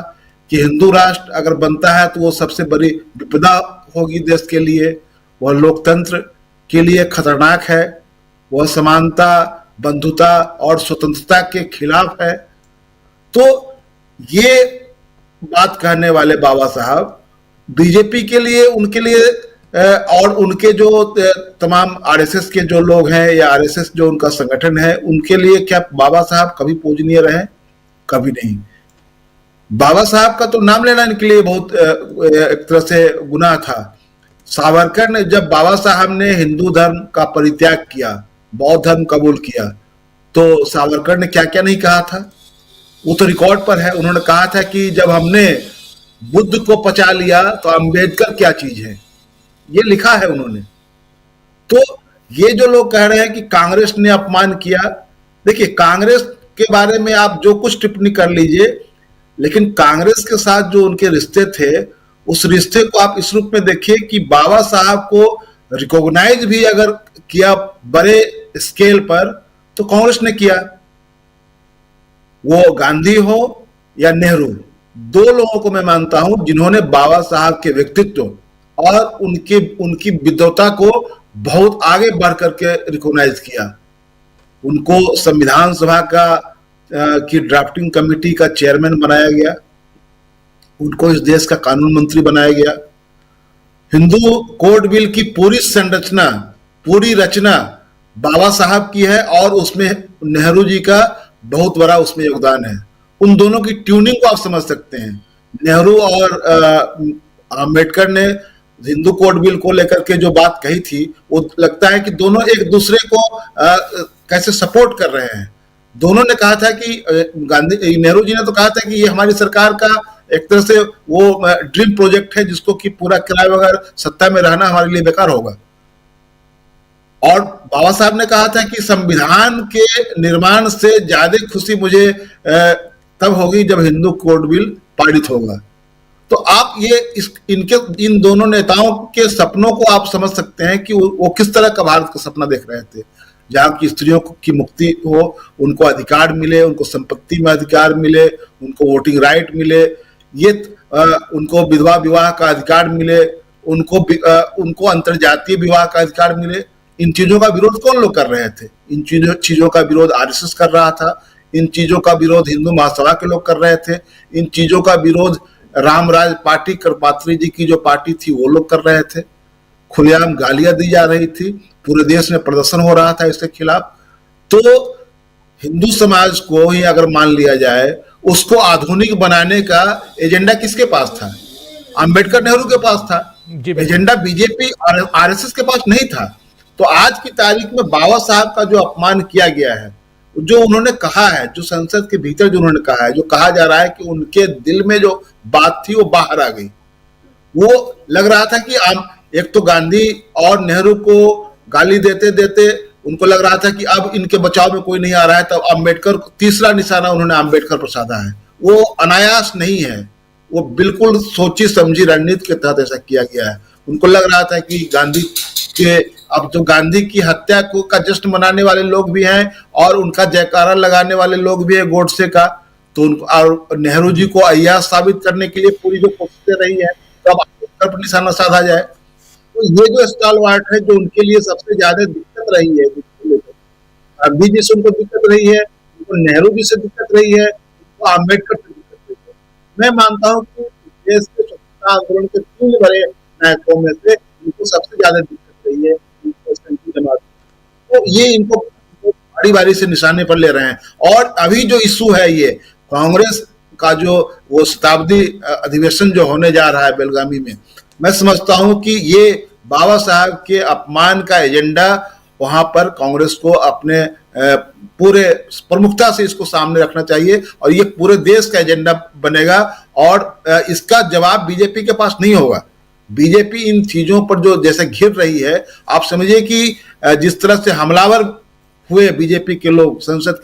कि हिंदू राष्ट्र अगर बनता है तो वो सबसे बड़ी विपदा होगी देश के लिए, वह लोकतंत्र के लिए खतरनाक है, वह समानता, बंधुता और स्वतंत्रता के खिलाफ है। तो ये बात कहने वाले बाबा साहब बीजेपी के लिए, उनके लिए और उनके जो तमाम आरएसएस के जो लोग हैं या आरएसएस जो उनका संगठन है उनके लिए क्या बाबा साहब कभी पूजनीय रहे? कभी नहीं। बाबा साहब का तो नाम लेना इनके लिए बहुत एक तरह से गुनाह था। सावरकर ने जब बाबा साहब ने हिंदू धर्म का परित्याग किया, बौद्ध धर्म कबूल किया, तो सावरकर ने क्या क्या नहीं कहा था वो तो रिकॉर्ड पर है। उन्होंने कहा था कि जब हमने बुद्ध को पचा लिया तो अंबेडकर क्या चीज है, ये लिखा है उन्होंने। तो ये जो लोग कह रहे हैं कि कांग्रेस ने अपमान किया, देखिए कांग्रेस के बारे में आप जो कुछ टिप्पणी कर लीजिए, लेकिन कांग्रेस के साथ जो उनके रिश्ते थे उस रिश्ते को आप इस रूप में देखिए कि बाबा साहब को रिकॉग्नाइज भी अगर किया बड़े स्केल पर तो कांग्रेस ने किया। वो गांधी हो या नेहरू, दो लोगों को मैं मानता हूं जिन्होंने बाबा साहब के व्यक्तित्व और उनकी विद्वता को बहुत आगे बढ़ करके रिकॉग्नाइज किया। उनको संविधान सभा की ड्राफ्टिंग कमेटी का चेयरमैन बनाया गया, उनको इस देश का कानून मंत्री बनाया गया। हिंदू कोड बिल की पूरी संरचना, पूरी रचना बाबा साहब की है और उसमें नेहरू जी का बहुत बड़ा उसमें योगदान है। उन दोनों की ट्यूनिंग को आप समझ सकते हैं। नेहरू और अम्बेडकर ने हिंदू कोड बिल को लेकर के जो बात कही थी वो लगता है कि दोनों एक दूसरे को कैसे सपोर्ट कर रहे हैं। दोनों ने कहा था कि नेहरू जी ने तो कहा था कि ये हमारी सरकार का एक तरह से वो ड्रीम प्रोजेक्ट है जिसको कि पूरा किराए बगैर सत्ता में रहना हमारे लिए बेकार होगा। और बाबा साहब ने कहा था कि संविधान के निर्माण से ज्यादा खुशी मुझे तब होगी जब हिंदू कोड बिल पारित होगा। तो आप ये इन दोनों नेताओं के सपनों को आप समझ सकते हैं कि वो किस तरह का भारत का सपना देख रहे थे, जहां की स्त्रियों की मुक्ति हो, उनको अधिकार मिले, उनको संपत्ति में अधिकार मिले, उनको वोटिंग राइट मिले, ये उनको विधवा विवाह का अधिकार मिले, उनको अंतरजातीय विवाह का अधिकार मिले। इन चीजों का विरोध कौन लोग कर रहे थे? इन चीजों का विरोध आरएसएस कर रहा था, इन चीजों का विरोध हिंदू महासभा के लोग कर रहे थे, इन चीजों का विरोध रामराज पार्टी कृपात्री जी की जो पार्टी थी वो लोग कर रहे थे। खुलेआम गालियां दी जा रही थी, पूरे देश में प्रदर्शन हो रहा था इसके खिलाफ। तो हिंदू समाज को ही अगर मान लिया जाए, उसको आधुनिक बनाने का एजेंडा किसके पास था? अंबेडकर नेहरू के पास था। एजेंडा बीजेपी और आरएसएस के पास नहीं था। तो आज की तारीख में बाबा साहब का जो अपमान किया गया है, जो उन्होंने कहा है, जो संसद के भीतर जो उन्होंने कहा है, जो कहा जा रहा है कि उनके दिल में जो बात थी वो बाहर आ गई। वो लग रहा था कि एक तो गांधी और नेहरू को गाली देते देते उनको लग रहा था कि अब इनके बचाव में कोई नहीं आ रहा है, तब अम्बेडकर, तीसरा निशाना उन्होंने अम्बेडकर पर साधा है। वो अनायास नहीं है, वो बिल्कुल सोची समझी रणनीति के तहत ऐसा किया गया है। उनको लग रहा था कि गांधी के, अब जो गांधी की हत्या को का जश्न मनाने वाले लोग भी हैं और उनका जयकारा लगाने वाले लोग भी है गोडसे का, तो उनको और नेहरू जी को अय्याज साबित करने के लिए पूरी जो कोशिशें रही है, तो अब अम्बेडकर पर निशाना साधा जाए। तो ये जो स्टालवार्ट है जो उनके लिए सबसे ज्यादा दिक्कत रही है, गांधी जी से उनको दिक्कत रही है, उनको नेहरू जी से दिक्कत रही है, उनको अम्बेडकर से दिक्कत रही है। मैं मानता हूँ कि देश के स्वतंत्रता आंदोलन के 3 बड़े नायकों में से उनको सबसे ज्यादा दिक्कत रही है जमात। तो ये इनको बारी बारी से निशाने पर ले रहे हैं। और अभी जो इशू है, ये कांग्रेस का जो वो शताब्दी अधिवेशन जो होने जा रहा है बेलगामी में, मैं समझता हूं कि ये बाबा साहब के अपमान का एजेंडा वहां पर कांग्रेस को अपने पूरे प्रमुखता से इसको सामने रखना चाहिए और ये पूरे देश का एजेंडा बनेगा और इसका जवाब बीजेपी के पास नहीं होगा। बीजेपी इन चीजों पर जो जैसे घिर रही है, आप समझिए कि जिस तरह से हमलावर हुए बीजेपी के लोग संसद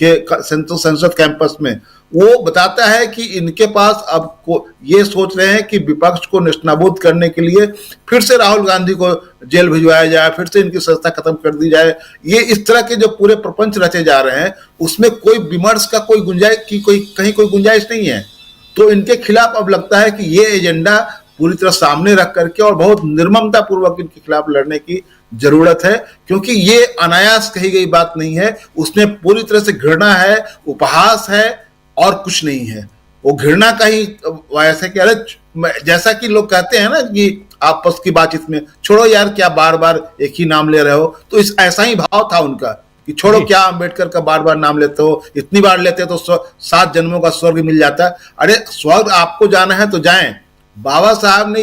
संसद कैंपस में, वो बताता है कि इनके पास अब ये सोच रहे हैं कि विपक्ष को नेस्तनाबूद करने के लिए फिर से राहुल गांधी को जेल भिजवाया जाए, फिर से इनकी संस्था खत्म कर दी जाए। ये इस तरह के जो पूरे प्रपंच रचे जा रहे हैं उसमें कोई विमर्श का कोई गुंजाइश नहीं है। तो इनके खिलाफ अब लगता है कि ये एजेंडा पूरी तरह सामने रख करके और बहुत निर्ममता पूर्वक इनके खिलाफ लड़ने की जरूरत है, क्योंकि ये अनायास कही गई बात नहीं है, उसमें पूरी तरह से घृणा है, उपहास है और कुछ नहीं है। वो घृणा का ही ऐसे कि अरे जैसा कि लोग कहते हैं ना कि आपस की बातचीत में, छोड़ो यार क्या बार बार एक ही नाम ले रहे हो, तो इस ऐसा ही भाव था उनका कि छोड़ो क्या अम्बेडकर का बार बार नाम लेते हो, इतनी बार लेते हो तो 7 जन्मों का स्वर्ग मिल जाता। अरे स्वर्ग आपको जाना है तो जाएं। बाबा साहब ने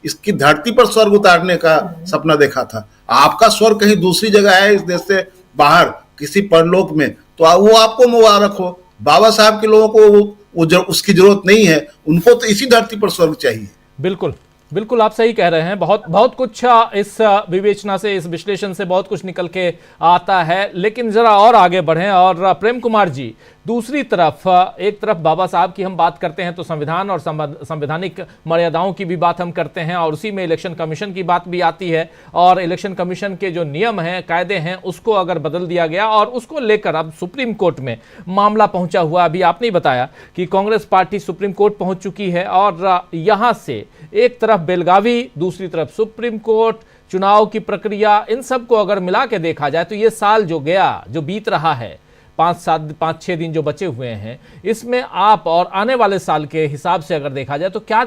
इसकी धरती पर स्वर्ग उतारने का सपना देखा था। आपका स्वर्ग कहीं दूसरी जगह है, इस देश से बाहर किसी परलोक में, तो वो आपको मुबारक हो। बाबा साहब के लोगों को उसकी जरूरत नहीं है, उनको तो इसी धरती पर स्वर्ग चाहिए। बिल्कुल बिल्कुल, आप सही कह रहे हैं। बहुत कुछ इस विवेचना से, इस विश्लेषण से बहुत कुछ निकल के आता है। लेकिन जरा और आगे बढ़ें और प्रेम कुमार जी, दूसरी तरफ एक तरफ बाबा साहब की हम बात करते हैं तो संविधान और संवैधानिक मर्यादाओं की भी बात हम करते हैं और उसी में इलेक्शन कमीशन की बात भी आती है। और इलेक्शन कमीशन के जो नियम हैं, कायदे हैं, उसको अगर बदल दिया गया और उसको लेकर अब सुप्रीम कोर्ट में मामला पहुंचा हुआ। अभी आपने बताया कि कांग्रेस पार्टी सुप्रीम कोर्ट पहुंच चुकी है और यहां से एक तरफ बेलगावी, दूसरी तरफ सुप्रीम कोर्ट, चुनाव की प्रक्रिया, इन सब को अगर मिला के देखा जाए तो ये साल जो गया, जो बीत रहा है, 5-6 दिन जो बचे हुए हैं, इसमें आप और आने वाले साल के हिसाब से अगर देखा जाए तो क्या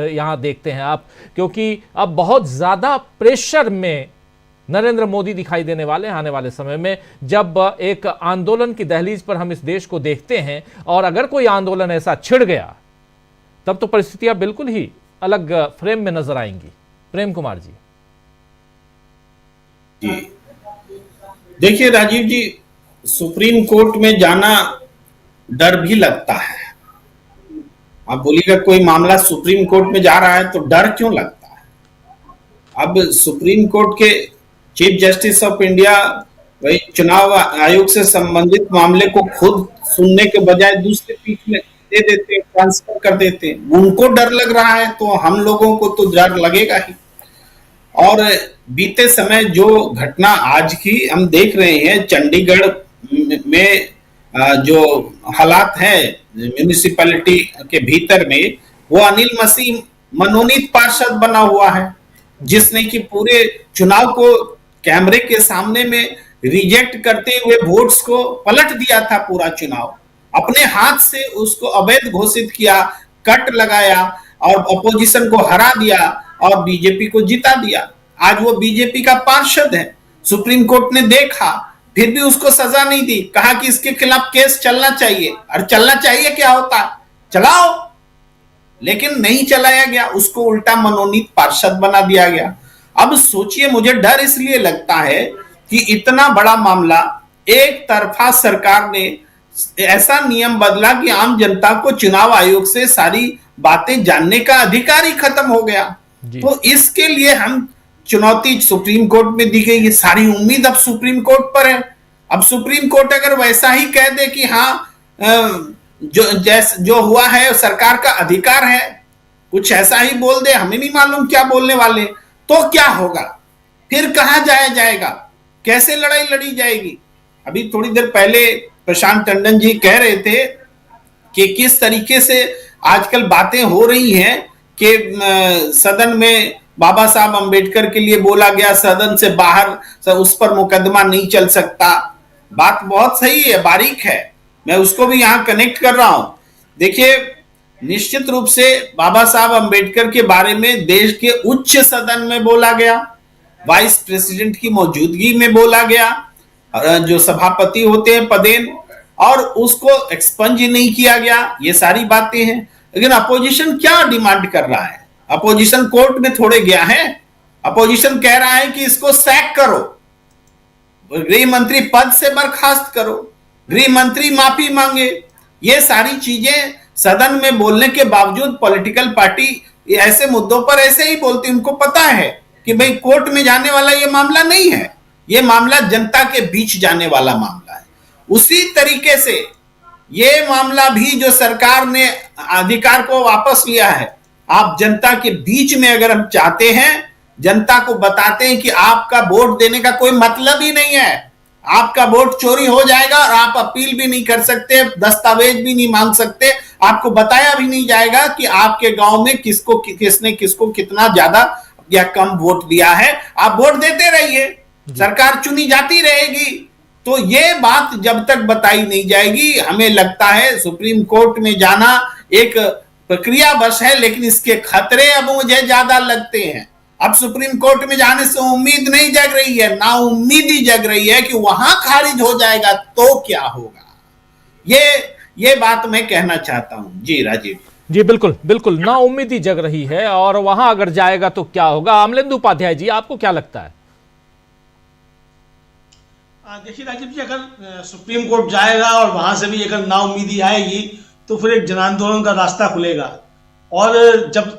यहाँ देखते हैं आप? क्योंकि अब बहुत ज़्यादा प्रेशर में नरेंद्र मोदी दिखाई देने वाले हैं आने वाले समय में, जब एक आंदोलन की दहलीज पर हम इस देश को देखते हैं। और अगर कोई आंदोलन ऐसा छिड़ गया तब तो परिस्थितियां बिल्कुल ही अलग फ्रेम में नजर आएंगी। प्रेम कुमार जी। देखिए राजीव जी, सुप्रीम कोर्ट में जाना डर भी लगता है। आप बोलिएगा कोई मामला सुप्रीम कोर्ट में जा रहा है तो डर क्यों लगता है? अब सुप्रीम कोर्ट के चीफ जस्टिस ऑफ इंडिया वही चुनाव आयोग से संबंधित मामले को खुद सुनने के बजाय दूसरे पीठ में दे देते हैं, ट्रांसफर कर देते हैं। उनको डर लग रहा है तो हम लोगों को तो डर लगेगा ही। और बीते समय जो घटना आज की हम देख रहे हैं, चंडीगढ़ में जो हालात है म्यूनिसिपैलिटी के भीतर में, वो अनिल मसीह मनोनीत पार्षद बना हुआ है, जिसने कि पूरे चुनाव को कैमरे के सामने में रिजेक्ट करते हुए वोट्स को पलट दिया था। पूरा चुनाव अपने हाथ से उसको अवैध घोषित किया, कट लगाया और अपोजिशन को हरा दिया और बीजेपी को जिता दिया। आज वो बीजेपी का पार्षद है। सुप्रीम कोर्ट ने देखा, फिर भी उसको सजा नहीं दी, कहा कि इसके खिलाफ केस चलना चाहिए। और चलना चाहिए क्या होता है, चलाओ, लेकिन नहीं चलाया गया, उसको उल्टा मनोनीत पार्षद बना दिया गया। अब सोचिए, मुझे डर इसलिए लगता है कि इतना बड़ा मामला, एक तरफा सरकार ने ऐसा नियम बदला कि आम जनता को चुनाव आयोग से सारी बातें जानने का अधिकार ही खत्म हो गया। तो इसके लिए हम चुनौती सुप्रीम कोर्ट में दी गई है। सारी उम्मीद अब सुप्रीम कोर्ट पर है। अब सुप्रीम कोर्ट अगर वैसा ही कह दे कि हाँ जो हुआ है सरकार का अधिकार है, कुछ ऐसा ही बोल दे, हमें नहीं मालूम क्या बोलने वाले, तो क्या होगा? फिर कहां जाया जाएगा? कैसे लड़ाई लड़ी जाएगी? अभी थोड़ी देर पहले प्रशांत टंडन जी कह रहे थे कि किस तरीके से आजकल बातें हो रही हैं कि सदन में बाबा साहब अंबेडकर के लिए बोला गया, सदन से बाहर उस पर मुकदमा नहीं चल सकता। बात बहुत सही है, बारीक है, मैं उसको भी यहां कनेक्ट कर रहा हूं। देखिए, निश्चित रूप से बाबा साहब अंबेडकर के बारे में देश के उच्च सदन में बोला गया, वाइस प्रेसिडेंट की मौजूदगी में बोला गया, जो सभापति होते हैं पदेन, और उसको एक्सपंज नहीं किया गया। ये सारी बातें हैं। लेकिन अपोजिशन क्या डिमांड कर रहा है? अपोजिशन कोर्ट में थोड़े गया है। अपोजिशन कह रहा है कि इसको सैक करो। गृह मंत्री पद से बर्खास्त करो, गृह मंत्री माफी मांगे। ये सारी चीजें सदन में बोलने के बावजूद पॉलिटिकल पार्टी ऐसे मुद्दों पर ऐसे ही बोलती। उनको पता है कि भाई कोर्ट में जाने वाला ये मामला नहीं है, ये मामला जनता के बीच जाने वाला मामला है। उसी तरीके से ये मामला भी जो सरकार ने अधिकार को वापस लिया है, आप जनता के बीच में अगर हम चाहते हैं, जनता को बताते हैं कि आपका वोट देने का कोई मतलब ही नहीं है, आपका वोट चोरी हो जाएगा और आप अपील भी नहीं कर सकते, दस्तावेज भी नहीं मांग सकते, आपको बताया भी नहीं जाएगा कि आपके गांव में किसने किसको कितना ज्यादा या कम वोट दिया है। आप वोट देते रहिए, सरकार चुनी जाती रहेगी। तो ये बात जब तक बताई नहीं जाएगी, हमें लगता है सुप्रीम कोर्ट में जाना एक प्रक्रिया बस है, लेकिन इसके खतरे अब मुझे ज्यादा लगते हैं। अब सुप्रीम कोर्ट में जाने से उम्मीद नहीं जग रही है, ना उम्मीदी जग रही है कि वहां खारिज हो जाएगा तो क्या होगा। ये बात मैं कहना चाहता हूं। जी राजीव जी, बिल्कुल बिल्कुल, ना उम्मीदी जग रही है और वहां अगर जाएगा तो क्या होगा। अमलेंदु उपाध्याय जी, आपको क्या लगता है? देखिए राजीव जी, अगर सुप्रीम कोर्ट जाएगा और वहां से भी अगर ना उम्मीदी आएगी तो फिर एक जन आंदोलन का रास्ता खुलेगा। और जब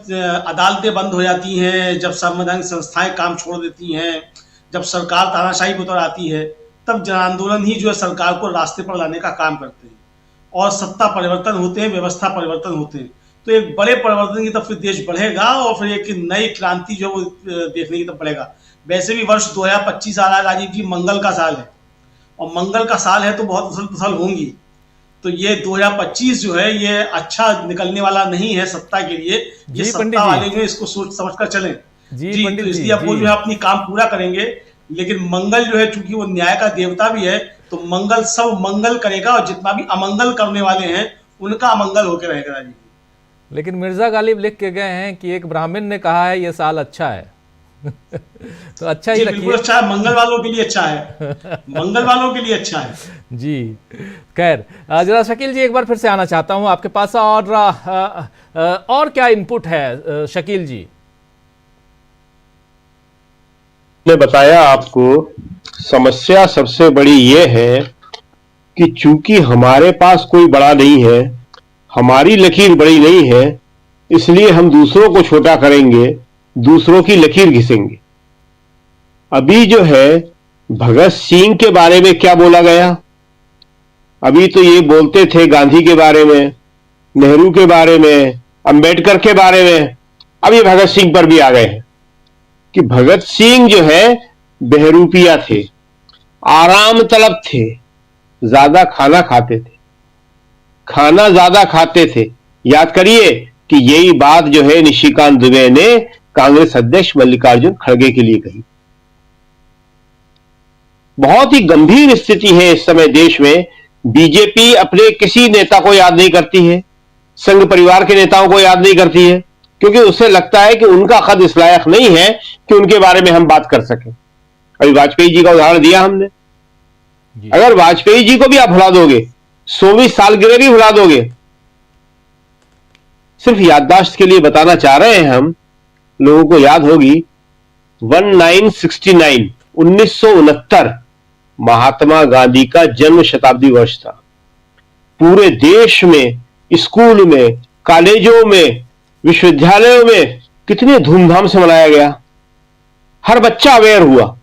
अदालतें बंद हो जाती हैं, जब संवैधानिक संस्थाएं काम छोड़ देती हैं, जब सरकार तानाशाही पर उतर आती है, तब जन आंदोलन ही जो है सरकार को रास्ते पर लाने का काम करते हैं और सत्ता परिवर्तन होते हैं, व्यवस्था परिवर्तन होते हैं। तो एक बड़े परिवर्तन की तरफ फिर देश बढ़ेगा और फिर एक नई क्रांति जो वो देखने की तरफ बढ़ेगा। वैसे भी वर्ष 2025 आ रहा है राजीव जी, मंगल का साल है और मंगल का साल है तो बहुत उथल पुथल होंगी। तो ये 2025 जो है ये अच्छा निकलने वाला नहीं है सत्ता के लिए। ये सत्ता वाले जो इसको सोच समझ कर चलें जी, तो इसलिए अब वो जो है अपनी काम पूरा करेंगे। लेकिन मंगल जो है चूंकि वो न्याय का देवता भी है, तो मंगल सब मंगल करेगा और जितना भी अमंगल करने वाले हैं उनका अमंगल होकर रहेगा जी। लेकिन मिर्जा गालिब लिख के गए हैं कि एक ब्राह्मण ने कहा है ये साल अच्छा है तो अच्छा ही रखिए। बिल्कुल अच्छा है, मंगल वालों के लिए अच्छा है, मंगल वालों के लिए अच्छा है जी। खैर, जरा शकील जी एक बार फिर से आना चाहता हूं आपके पास, और क्या इनपुट है शकील जी? मैं बताया आपको, समस्या सबसे बड़ी ये है कि चूंकि हमारे पास कोई बड़ा नहीं है, हमारी लकीर बड़ी नहीं है, इसलिए हम दूसरों को छोटा करेंगे, दूसरों की लकीर घिसेंगे। अभी जो है भगत सिंह के बारे में क्या बोला गया, अभी तो ये बोलते थे गांधी के बारे में, नेहरू के बारे में, अंबेडकर के बारे में, अब ये भगत सिंह पर भी आ गए हैं कि भगत सिंह जो है बहरूपिया थे, आराम तलब थे, ज्यादा खाना खाते थे, खाना ज्यादा खाते थे। याद करिए कि यही बात जो है निशिकांत दुबे ने कांग्रेस अध्यक्ष मल्लिकार्जुन खड़गे के लिए कही। बहुत ही गंभीर स्थिति है इस समय देश में। बीजेपी अपने किसी नेता को याद नहीं करती है, संघ परिवार के नेताओं को याद नहीं करती है, क्योंकि उसे लगता है कि उनका कद इस लायक नहीं है कि उनके बारे में हम बात कर सकें। अभी वाजपेयी जी का उदाहरण दिया हमने, अगर वाजपेयी जी को भी आप भुला दोगे, 100वीं सालगिरह भी भुला दोगे, सिर्फ याददाश्त के लिए बताना चाह रहे हैं हम, लोगों को याद होगी 1969 महात्मा गांधी का जन्म शताब्दी वर्ष था। पूरे देश में, स्कूल में, कॉलेजों में, विश्वविद्यालयों में कितने धूमधाम से मनाया गया, हर बच्चा अवेयर हुआ।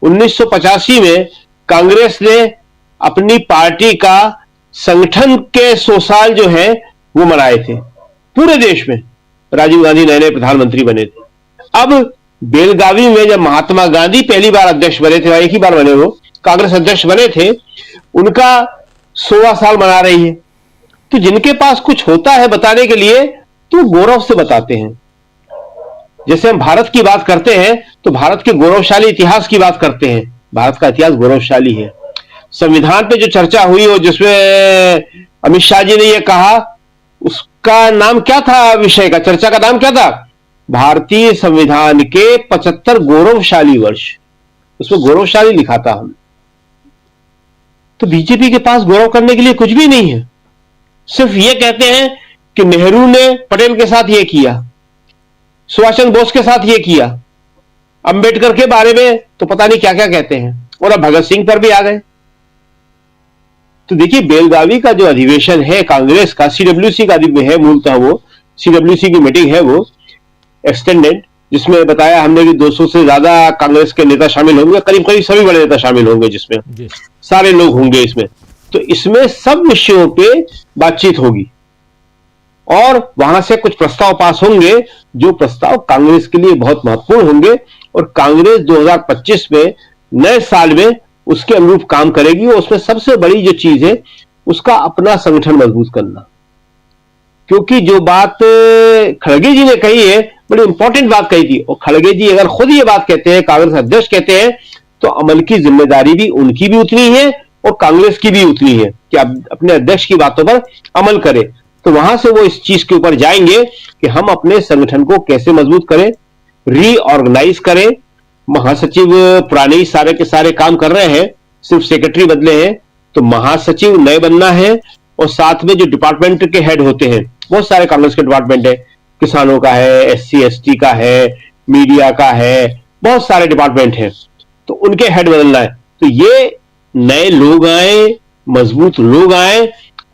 1985 में कांग्रेस ने अपनी पार्टी का संगठन के 100 साल जो है वो मनाए थे पूरे देश में। राजीव गांधी नए नए प्रधानमंत्री बने थे। अब बेलगावी में जब महात्मा गांधी पहली बार अध्यक्ष बने थे, एक ही बार बने, वो कांग्रेस अध्यक्ष बने थे, उनका 100वां साल मना रही है। तो जिनके पास कुछ होता है बताने के लिए तो गौरव से बताते हैं। जैसे हम भारत की बात करते हैं तो भारत के गौरवशाली इतिहास की बात करते हैं। भारत का इतिहास गौरवशाली है। संविधान पे जो चर्चा हुई और जिसमें अमित शाह जी ने यह कहा, उसका नाम क्या था, विषय का चर्चा का नाम क्या था? भारतीय संविधान के 75 गौरवशाली वर्ष। उसमें गौरवशाली लिखा था हमने। तो बीजेपी के पास गौरव करने के लिए कुछ भी नहीं है। सिर्फ ये कहते हैं कि नेहरू ने पटेल के साथ ये किया, सुभाष चंद्र बोस के साथ ये किया, अंबेडकर के बारे में तो पता नहीं क्या क्या कहते हैं। और अब भगत सिंह पर भी आ गए। तो देखिए, बेलगावी का जो अधिवेशन है कांग्रेस का, सीडब्ल्यूसी का है मूलतः, वो सीडब्ल्यूसी की मीटिंग है वो एक्सटेंडेड, जिसमें बताया हमने कि 200 से ज्यादा कांग्रेस के नेता शामिल होंगे, करीब करीब सभी बड़े नेता शामिल होंगे, जिसमें सारे लोग होंगे इसमें। तो इसमें सब विषयों पे बातचीत होगी और वहां से कुछ प्रस्ताव पास होंगे, जो प्रस्ताव कांग्रेस के लिए बहुत महत्वपूर्ण होंगे, और कांग्रेस 2025 में नए साल में उसके अनुरूप काम करेगी। और उसमें सबसे बड़ी जो चीज है, उसका अपना संगठन मजबूत करना। क्योंकि जो बात खड़गे जी ने कही है, बड़ी इंपॉर्टेंट बात कही थी, और खड़गे जी अगर खुद ये बात कहते हैं, कांग्रेस अध्यक्ष कहते हैं, तो अमल की जिम्मेदारी भी उनकी भी उतनी है और कांग्रेस की भी उतनी है कि आप अपने अध्यक्ष की बातों पर अमल करें। तो वहां से वो इस चीज के ऊपर जाएंगे कि हम अपने संगठन को कैसे मजबूत करें, रीऑर्गेनाइज करें। महासचिव पुराने ही सारे के सारे काम कर रहे हैं, सिर्फ सेक्रेटरी बदले हैं, तो महासचिव नए बनना है। और साथ में जो डिपार्टमेंट के हेड होते हैं, बहुत सारे कांग्रेस के डिपार्टमेंट है, किसानों का है, SC ST का है, मीडिया का है, बहुत सारे डिपार्टमेंट हैं, तो उनके हेड बदलना है। तो ये नए लोग आए, मजबूत लोग आए,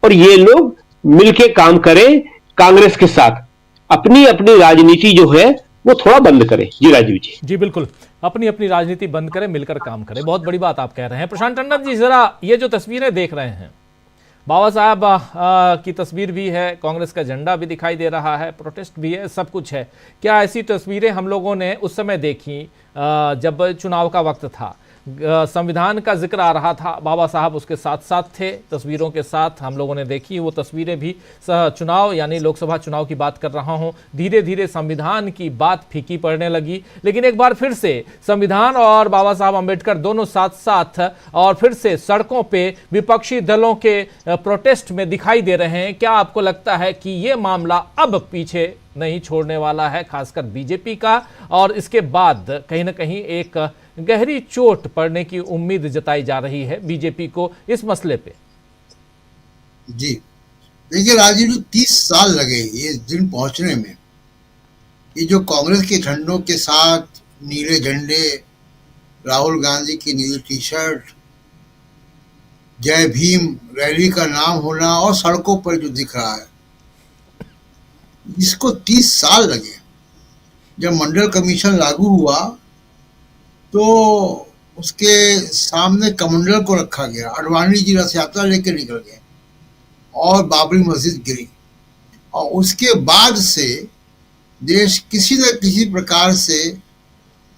और ये लोग मिलके काम करें कांग्रेस के साथ। अपनी अपनी राजनीति जो है वो थोड़ा बंद करें। जी राजीव जी। जी बिल्कुल, अपनी अपनी राजनीति बंद करें, मिलकर काम करें। बहुत बड़ी बात आप कह रहे हैं। प्रशांत टंडन जी, जरा ये जो तस्वीरें देख रहे हैं, बाबा साहब की तस्वीर भी है, कांग्रेस का झंडा भी दिखाई दे रहा है, प्रोटेस्ट भी है, सब कुछ है। क्या ऐसी तस्वीरें हम लोगों ने उस समय देखी जब चुनाव का वक्त था? संविधान का जिक्र आ रहा था, बाबा साहब उसके साथ साथ थे, तस्वीरों के साथ हम लोगों ने देखी वो तस्वीरें भी। चुनाव यानी लोकसभा चुनाव की बात कर रहा हूं, धीरे धीरे संविधान की बात फीकी पड़ने लगी। लेकिन एक बार फिर से संविधान और बाबा साहब अंबेडकर दोनों साथ साथ और फिर से सड़कों पे विपक्षी दलों के प्रोटेस्ट में दिखाई दे रहे हैं। क्या आपको लगता है कि ये मामला अब पीछे नहीं छोड़ने वाला है, खासकर बीजेपी का, और इसके बाद कहीं ना कहीं एक गहरी चोट पड़ने की उम्मीद जताई जा रही है बीजेपी को इस मसले पे? जी देखिए राजीव जी, 30 साल लगे ये दिन पहुंचने में। ये जो कांग्रेस के झंडों के साथ नीले झंडे, राहुल गांधी की नीली टी-शर्ट, जय भीम रैली का नाम होना और सड़कों पर जो दिख रहा है, इसको 30 साल लगे। जब मंडल कमीशन लागू हुआ तो उसके सामने कमंडल को रखा गया, अडवाणी जी रथ यात्रा लेकर निकल गए और बाबरी मस्जिद गिरी, और उसके बाद से देश किसी न किसी प्रकार से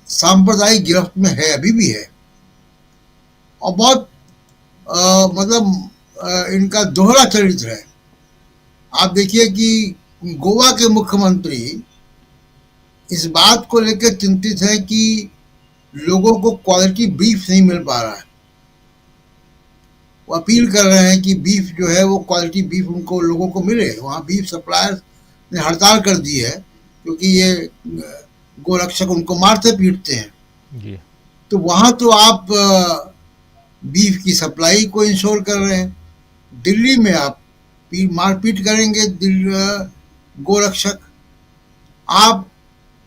सांप्रदायिक गिरफ्त में है, अभी भी है। और बहुत इनका दोहरा चरित्र है। आप देखिए कि गोवा के मुख्यमंत्री इस बात को लेकर चिंतित है कि लोगों को क्वालिटी बीफ नहीं मिल पा रहा है। वो अपील कर रहे हैं कि बीफ जो है वो क्वालिटी बीफ उनको लोगों को मिले। वहाँ बीफ सप्लायर्स ने हड़ताल कर दी है क्योंकि ये गोरक्षक उनको मारते पीटते हैं। तो वहाँ तो आप बीफ की सप्लाई को इंश्योर कर रहे हैं, दिल्ली में आप मारपीट करेंगे गोरक्षक। आप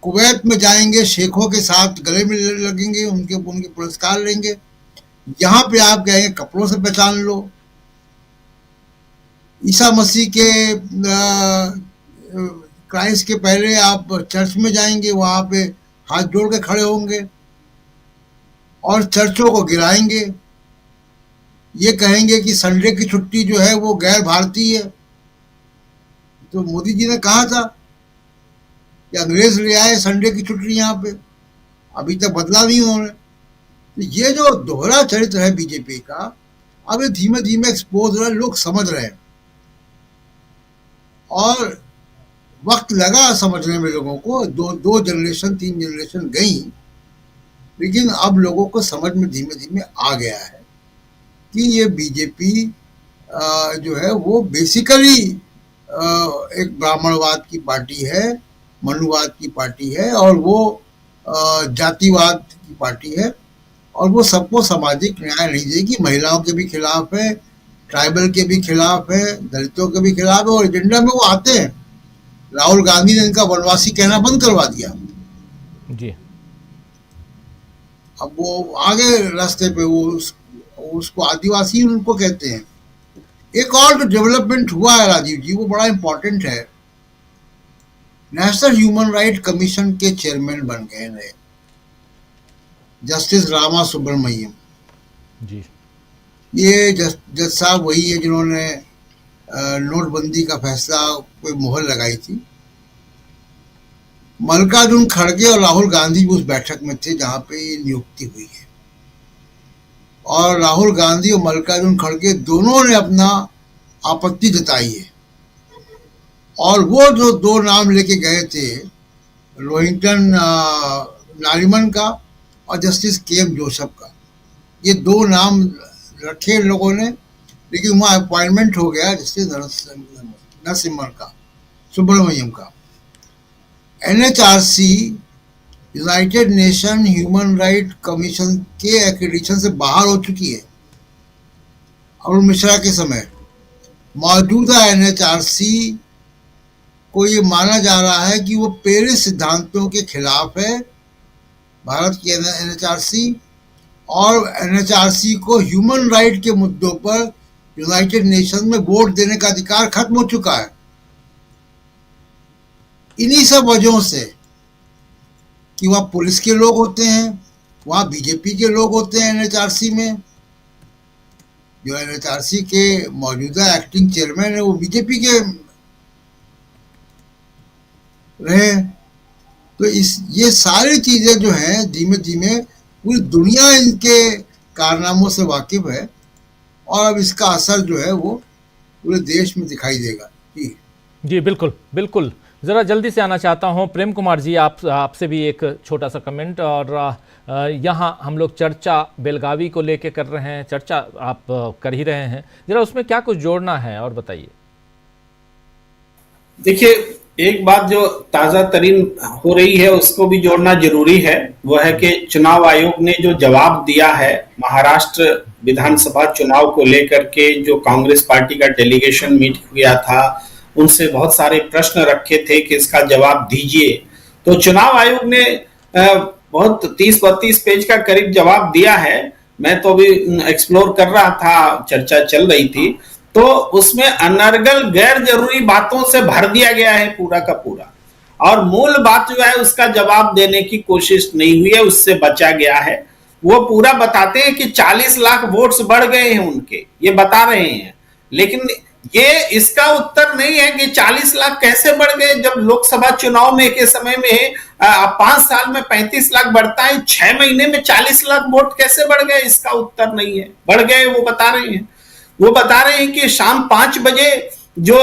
कुवैत में जाएंगे, शेखों के साथ गले में लगेंगे, उनके पुरस्कार लेंगे। यहाँ पे आप कहेंगे कपड़ों से पहचान लो। ईसा मसीह के क्राइस्ट के पहले आप चर्च में जाएंगे, वहाँ पे हाथ जोड़ के खड़े होंगे और चर्चों को गिराएंगे। ये कहेंगे कि संडे की छुट्टी जो है वो गैर भारतीय है। तो मोदी जी ने कहा था कि अंग्रेज ले आए संडे की छुट्टी यहाँ पे, अभी तक बदला नहीं उन्होंने। तो ये जो दोहरा चरित्र है बीजेपी का, अब ये धीमे धीमे एक्सपोज हो रहा है, लोग समझ रहे हैं। और वक्त लगा समझने में लोगों को, दो जनरेशन 3 जनरेशन गई, लेकिन अब लोगों को समझ में धीमे धीमे आ गया है कि ये बीजेपी जो है वो बेसिकली एक ब्राह्मणवाद की पार्टी है, मनुवाद की पार्टी है, और वो जातिवाद की पार्टी है, और वो सबको सामाजिक न्याय नहीं देगी। महिलाओं के भी खिलाफ है, ट्राइबल के भी खिलाफ है, दलितों के भी खिलाफ है, और एजेंडा में वो आते हैं। राहुल गांधी ने इनका वनवासी कहना बंद करवा दिया। जी। अब वो आगे रास्ते पे उसको आदिवासी उनको कहते हैं। एक और जो डेवलपमेंट हुआ है राजीव जी, वो बड़ा इंपॉर्टेंट है। नेशनल ह्यूमन राइट कमीशन के चेयरमैन बन गए नए जस्टिस रामा सुब्रमण्यम जी। ये जज साहब वही है जिन्होंने नोटबंदी का फैसला पे मोहर लगाई थी। मल्लिकार्जुन खड़गे और राहुल गांधी भी उस बैठक में थे जहां पे ये नियुक्ति हुई है, और राहुल गांधी और मल्लिकार्जुन खड़गे दोनों ने अपना आपत्ति जताई है। और वो जो दो नाम लेके गए थे, रोहिंटन नारिमन का और जस्टिस के.एम. जोसेफ का, ये दो नाम रखे लोगों ने, लेकिन वहाँ अपॉइंटमेंट हो गया जस्टिस नरसिम्हन का, सुब्रमण्यम का। NHRC United nation human right commission के एक्रेडिशन से बाहर हो चुकी है अरुण मिश्रा के समय। मौजूदा NHRC को ये माना जा रहा है कि वो पेरिस सिद्धांतों के खिलाफ है, भारत की NHRC, और NHRC को ह्यूमन राइट के मुद्दों पर यूनाइटेड नेशन में वोट देने का अधिकार खत्म हो चुका है। इन्हीं सब वजहों से कि वहाँ पुलिस के लोग होते हैं, वहाँ बीजेपी के लोग होते हैं NHRC में। जो NHRC के मौजूदा एक्टिंग चेयरमैन है वो बीजेपी के रहे। तो ये सारी चीजें जो हैं धीमे धीमे पूरी दुनिया इनके कारनामों से वाकिफ है, और अब इसका असर जो है वो पूरे देश में दिखाई देगा। जी बिल्कुल बिल्कुल। ज़रा जल्दी से आना चाहता हूं प्रेम कुमार जी, आपसे भी एक छोटा सा कमेंट। और यहाँ हम लोग चर्चा बेलगावी को लेके कर रहे हैं, चर्चा आप कर ही रहे हैं, ज़रा उसमें क्या कुछ जोड़ना है और बताइए। देखिए, एक बात जो ताजा तरीन हो रही है उसको भी जोड़ना जरूरी है, वो है कि चुनाव आयोग ने जो जवाब दिया है महाराष्ट्र विधानसभा चुनाव को लेकर के, जो कांग्रेस पार्टी का डेलीगेशन मीट किया था, उनसे बहुत सारे प्रश्न रखे थे कि इसका जवाब दीजिए। तो चुनाव आयोग ने बहुत 30-32 पेज का करीब जवाब दिया है। मैं तो अभी एक्सप्लोर कर रहा था, चर्चा चल रही थी, तो उसमें अनर्गल गैर जरूरी बातों से भर दिया गया है पूरा का पूरा, और मूल बात जो है उसका जवाब देने की कोशिश नहीं हुई है, उससे बचा गया है। वो पूरा बताते हैं कि 40 लाख वोट्स बढ़ गए हैं उनके, ये बता रहे हैं, लेकिन ये इसका उत्तर नहीं है कि 40 लाख कैसे बढ़ गए, जब लोकसभा चुनाव में के समय में 5 साल में 35 लाख बढ़ता है, 6 महीने में 40 लाख वोट कैसे बढ़ गए, इसका उत्तर नहीं है। बढ़ गए वो बता रहे हैं। वो बता रहे हैं कि शाम 5 बजे जो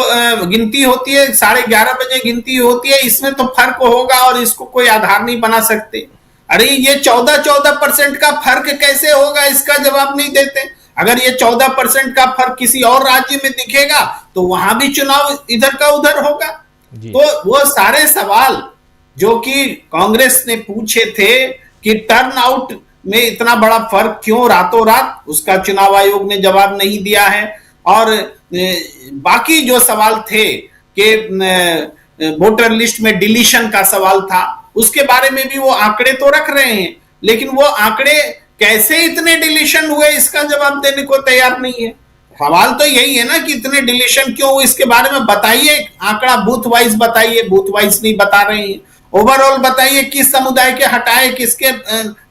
गिनती होती है, 11:30 बजे गिनती होती है, इसमें तो फर्क होगा और इसको कोई आधार नहीं बना सकते। अरे ये 14% का फर्क कैसे होगा, इसका जवाब नहीं देते। अगर ये 14% का फर्क किसी और राज्य में दिखेगा तो वहां भी चुनाव इधर का उधर होगा। तो वो सारे सवाल जो कि कांग्रेस ने पूछे थे कि टर्न आउट में इतना बड़ा फर्क क्यों रातों रात, उसका चुनाव आयोग ने जवाब नहीं दिया है। और बाकी जो सवाल थे कि वोटर लिस्ट में डिलीशन का सवाल था, उसके बारे में भी वो आंकड़े तो रख रहे हैं, लेकिन वो आंकड़े कैसे इतने डिलीशन हुए इसका जवाब देने को तैयार नहीं है। सवाल तो यही है ना कि इतने डिलीशन क्यों हुए, इसके बारे में बताइए, आंकड़ा बूथ वाइज बताइए, बूथ वाइज नहीं बता रहे हैं। ओवरऑल बताइए किस समुदाय के हटाए, किसके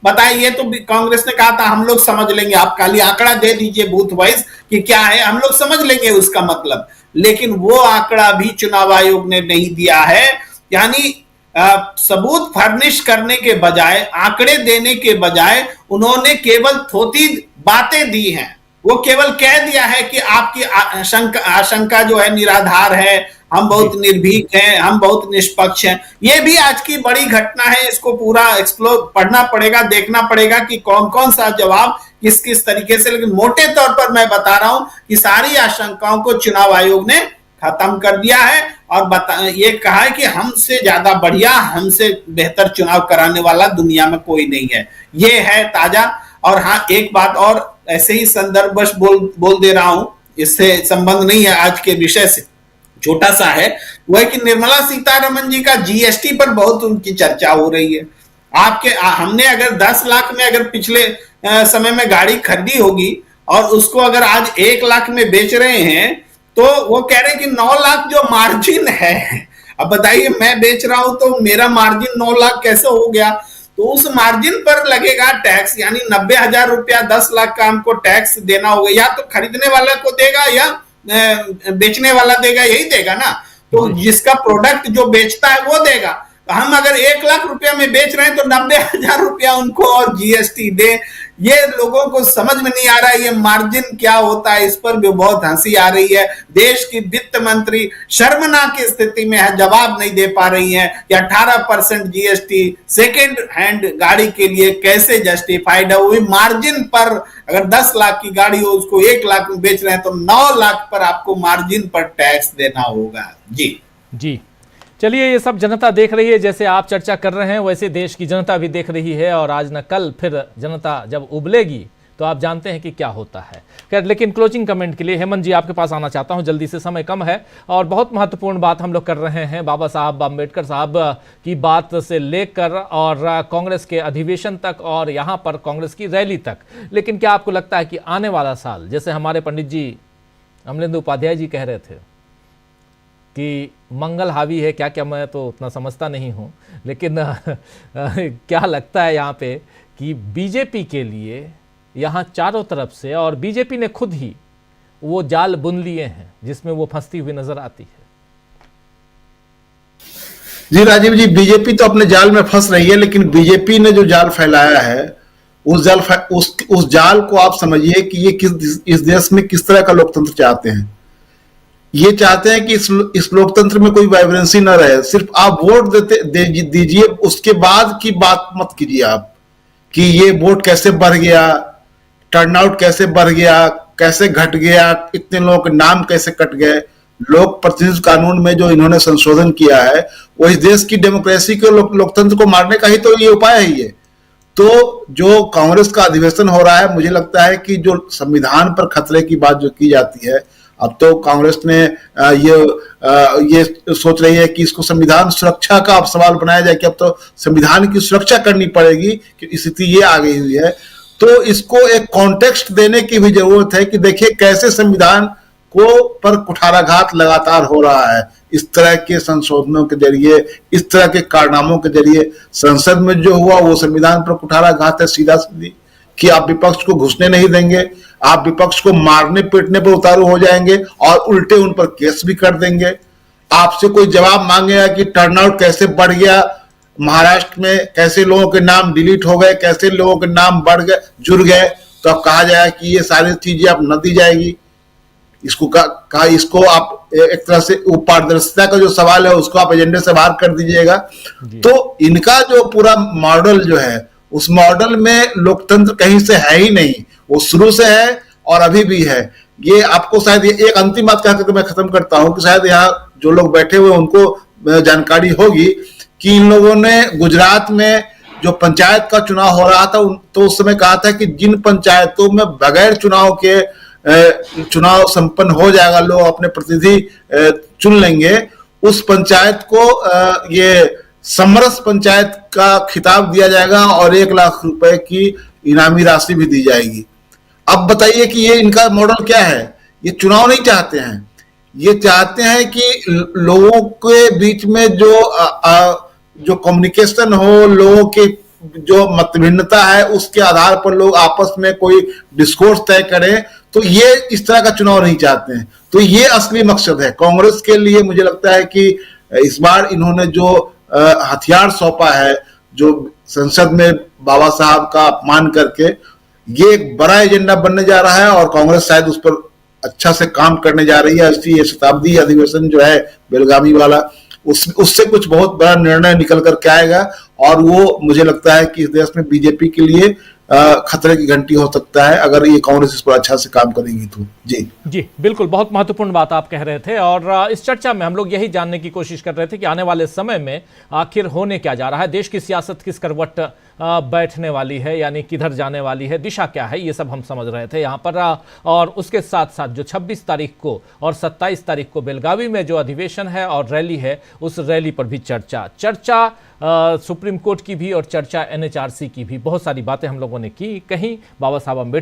बताइए। तो कांग्रेस ने कहा था हम लोग समझ लेंगे, आप खाली आंकड़ा दे दीजिए बूथ वाइज कि क्या है, हम लोग समझ लेंगे उसका मतलब। लेकिन वो आंकड़ा भी चुनाव आयोग ने नहीं दिया है। यानी सबूत फर्निश करने के बजाय, आंकड़े देने के बजाय उन्होंने केवल थोथी बातें दी हैं। वो केवल कह दिया है कि आपकी आशंका जो है निराधार है, हम बहुत निर्भीक हैं, हम बहुत निष्पक्ष हैं। ये भी आज की बड़ी घटना है, इसको पूरा एक्सप्लोर पढ़ना पड़ेगा, देखना पड़ेगा कि कौन कौन सा जवाब किस किस तरीके से। लेकिन मोटे तौर पर मैं बता रहा हूं कि सारी आशंकाओं को चुनाव आयोग ने खत्म कर दिया है और ये कहा है कि हमसे ज्यादा बढ़िया, हमसे बेहतर चुनाव कराने वाला दुनिया में कोई नहीं है। ये है ताजा। और हाँ, एक बात और ऐसे ही संदर्भवश बोल दे रहा हूं, इससे संबंध नहीं है आज के विषय से, छोटा सा है, वह कि निर्मला सीतारमण जी का जीएसटी पर बहुत उनकी चर्चा हो रही है। हमने अगर 10 लाख में अगर पिछले समय में गाड़ी खरीदी होगी और उसको अगर आज 1 लाख में बेच रहे हैं, तो वो कह रहे हैं कि 9 लाख जो मार्जिन है, अब बताइए मैं बेच रहा हूं तो मेरा मार्जिन 9 लाख कैसे हो गया? तो उस मार्जिन पर लगेगा टैक्स, यानी 90,000 रुपया 10 लाख का हमको टैक्स देना होगा। या तो खरीदने वाला को देगा या बेचने वाला देगा, यही देगा ना। तो जिसका प्रोडक्ट जो बेचता है वो देगा। तो हम अगर 1 लाख रुपया में बेच रहे हैं तो 90,000 रुपया उनको और जीएसटी दे। ये लोगों को समझ में नहीं आ रहा है ये मार्जिन क्या होता है। इस पर भी बहुत हंसी आ रही है। देश की वित्त मंत्री शर्मनाक स्थिति में है, जवाब नहीं दे पा रही है कि 18% जीएसटी सेकेंड हैंड गाड़ी के लिए कैसे जस्टिफाइड है। वो भी मार्जिन पर, अगर 10 लाख की गाड़ी हो उसको 1 लाख में बेच रहे हैं तो 9 लाख पर आपको मार्जिन पर टैक्स देना होगा। जी चलिए, ये सब जनता देख रही है, जैसे आप चर्चा कर रहे हैं वैसे देश की जनता भी देख रही है, और आज न कल फिर जनता जब उबलेगी तो आप जानते हैं कि क्या होता है। खैर, लेकिन क्लोजिंग कमेंट के लिए हेमंत जी आपके पास आना चाहता हूं जल्दी से, समय कम है और बहुत महत्वपूर्ण बात हम लोग कर रहे हैं बाबा साहब अम्बेडकर साहब की बात से लेकर और कांग्रेस के अधिवेशन तक और यहाँ पर कांग्रेस की रैली तक। लेकिन क्या आपको लगता है कि आने वाला साल, जैसे हमारे पंडित जी अमलेंदु उपाध्याय जी कह रहे थे कि मंगल हावी है, क्या क्या मैं तो उतना समझता नहीं हूं, लेकिन क्या लगता है यहाँ पे कि बीजेपी के लिए यहाँ चारों तरफ से, और बीजेपी ने खुद ही वो जाल बुन लिए हैं जिसमें वो फंसती हुई नजर आती है। जी राजीव जी, बीजेपी तो अपने जाल में फंस रही है, लेकिन बीजेपी ने जो जाल फैलाया है उस जाल को आप समझिए कि ये इस देश में किस तरह का लोकतंत्र चाहते हैं। ये चाहते हैं कि इस लोकतंत्र में कोई वाइब्रेंसी न रहे। सिर्फ आप वोट दीजिए, उसके बाद की बात मत कीजिए आप कि ये वोट कैसे बढ़ गया, टर्नआउट कैसे बढ़ गया, कैसे घट गया, इतने लोगों के नाम कैसे कट गए। लोक प्रतिनिधित्व कानून में जो इन्होंने संशोधन किया है वो इस देश की डेमोक्रेसी के लोकतंत्र को मारने का ही तो ये उपाय है। ये तो जो कांग्रेस का अधिवेशन हो रहा है, मुझे लगता है कि जो संविधान पर खतरे की बात जो की जाती है, अब तो कांग्रेस ने ये सोच रही है कि इसको संविधान सुरक्षा का अब सवाल बनाया जाए कि अब तो संविधान की सुरक्षा करनी पड़ेगी कि स्थिति ये आ गई हुई है। तो इसको एक कॉन्टेक्स्ट देने की भी जरूरत है कि देखिए कैसे संविधान को पर कुठाराघात लगातार हो रहा है। इस तरह के संशोधनों के जरिए, इस तरह के कारनामों के जरिए संसद में जो हुआ वो संविधान पर कुठाराघात है सीधा सीधी, कि आप विपक्ष को घुसने नहीं देंगे, आप विपक्ष को मारने पीटने पर उतारू हो जाएंगे और उल्टे उन पर केस भी कर देंगे। आपसे कोई जवाब मांगेगा कि टर्नआउट कैसे बढ़ गया, महाराष्ट्र में कैसे लोगों के नाम डिलीट हो गए, कैसे लोगों के नाम बढ़ गए, जुड़ गए, तो अब कहा जाएगा कि ये सारी चीजें अब न दी जाएगी। इसको आप एक तरह से पारदर्शिता का जो सवाल है उसको आप एजेंडे से बाहर कर दीजिएगा। तो इनका जो पूरा मॉडल जो है, उस मॉडल में लोकतंत्र कहीं से है ही नहीं। वो शुरू से है और अभी भी है। ये आपको शायद एक अंतिम बात कहकर मैं खत्म करता हूं कि शायद यहाँ जो लोग बैठे हुए उनको जानकारी होगी कि इन लोगों ने गुजरात में जो पंचायत का चुनाव हो रहा था तो उस समय कहा था कि जिन पंचायतों में बगैर चुनाव के चुनाव संपन्न हो जाएगा, लोग अपने प्रतिनिधि चुन लेंगे, उस पंचायत को ये समरस पंचायत का खिताब दिया जाएगा और 1 लाख रुपए की इनामी राशि भी दी जाएगी। अब बताइए कि ये इनका मॉडल क्या है। ये चुनाव नहीं चाहते हैं, ये चाहते हैं कि लोगों के बीच में जो कम्युनिकेशन हो, लोगों के जो मतभिन्नता है उसके आधार पर लोग आपस में कोई डिस्कोर्स तय करें। तो ये इस तरह का चुनाव नहीं चाहते हैं। तो ये असली मकसद है कांग्रेस के लिए। मुझे लगता है कि इस बार इन्होंने जो हथियार सौंपा है, जो संसद में बाबा साहब का अपमान करके, ये एक बड़ा एजेंडा बनने जा रहा है और कांग्रेस शायद उस पर अच्छा से काम करने जा रही है। इसलिए ये शताब्दी अधिवेशन जो है बेलगामी वाला, उससे कुछ बहुत बड़ा निर्णय निकल करके आएगा और वो मुझे लगता है कि इस देश में बीजेपी के लिए खतरे की घंटी हो सकता है अगर ये कांग्रेस इस पर अच्छा से काम करेगी तो। जी बिल्कुल, बहुत महत्वपूर्ण बात आप कह रहे थे और इस चर्चा में हम लोग यही जानने की कोशिश कर रहे थे कि आने वाले समय में आखिर होने क्या जा रहा है, देश की सियासत किस करवट बैठने वाली है, यानी किधर जाने वाली है, दिशा क्या है, ये सब हम समझ रहे थे यहाँ पर। और उसके साथ साथ जो 26 तारीख को और 27 तारीख को बेलगावी में जो अधिवेशन है और रैली है, उस रैली पर भी चर्चा सुप्रीम कोर्ट की भी और चर्चा NHRC की भी, बहुत सारी बातें हम लोगों ने की। कहीं बाबा साहब अम्बेडकर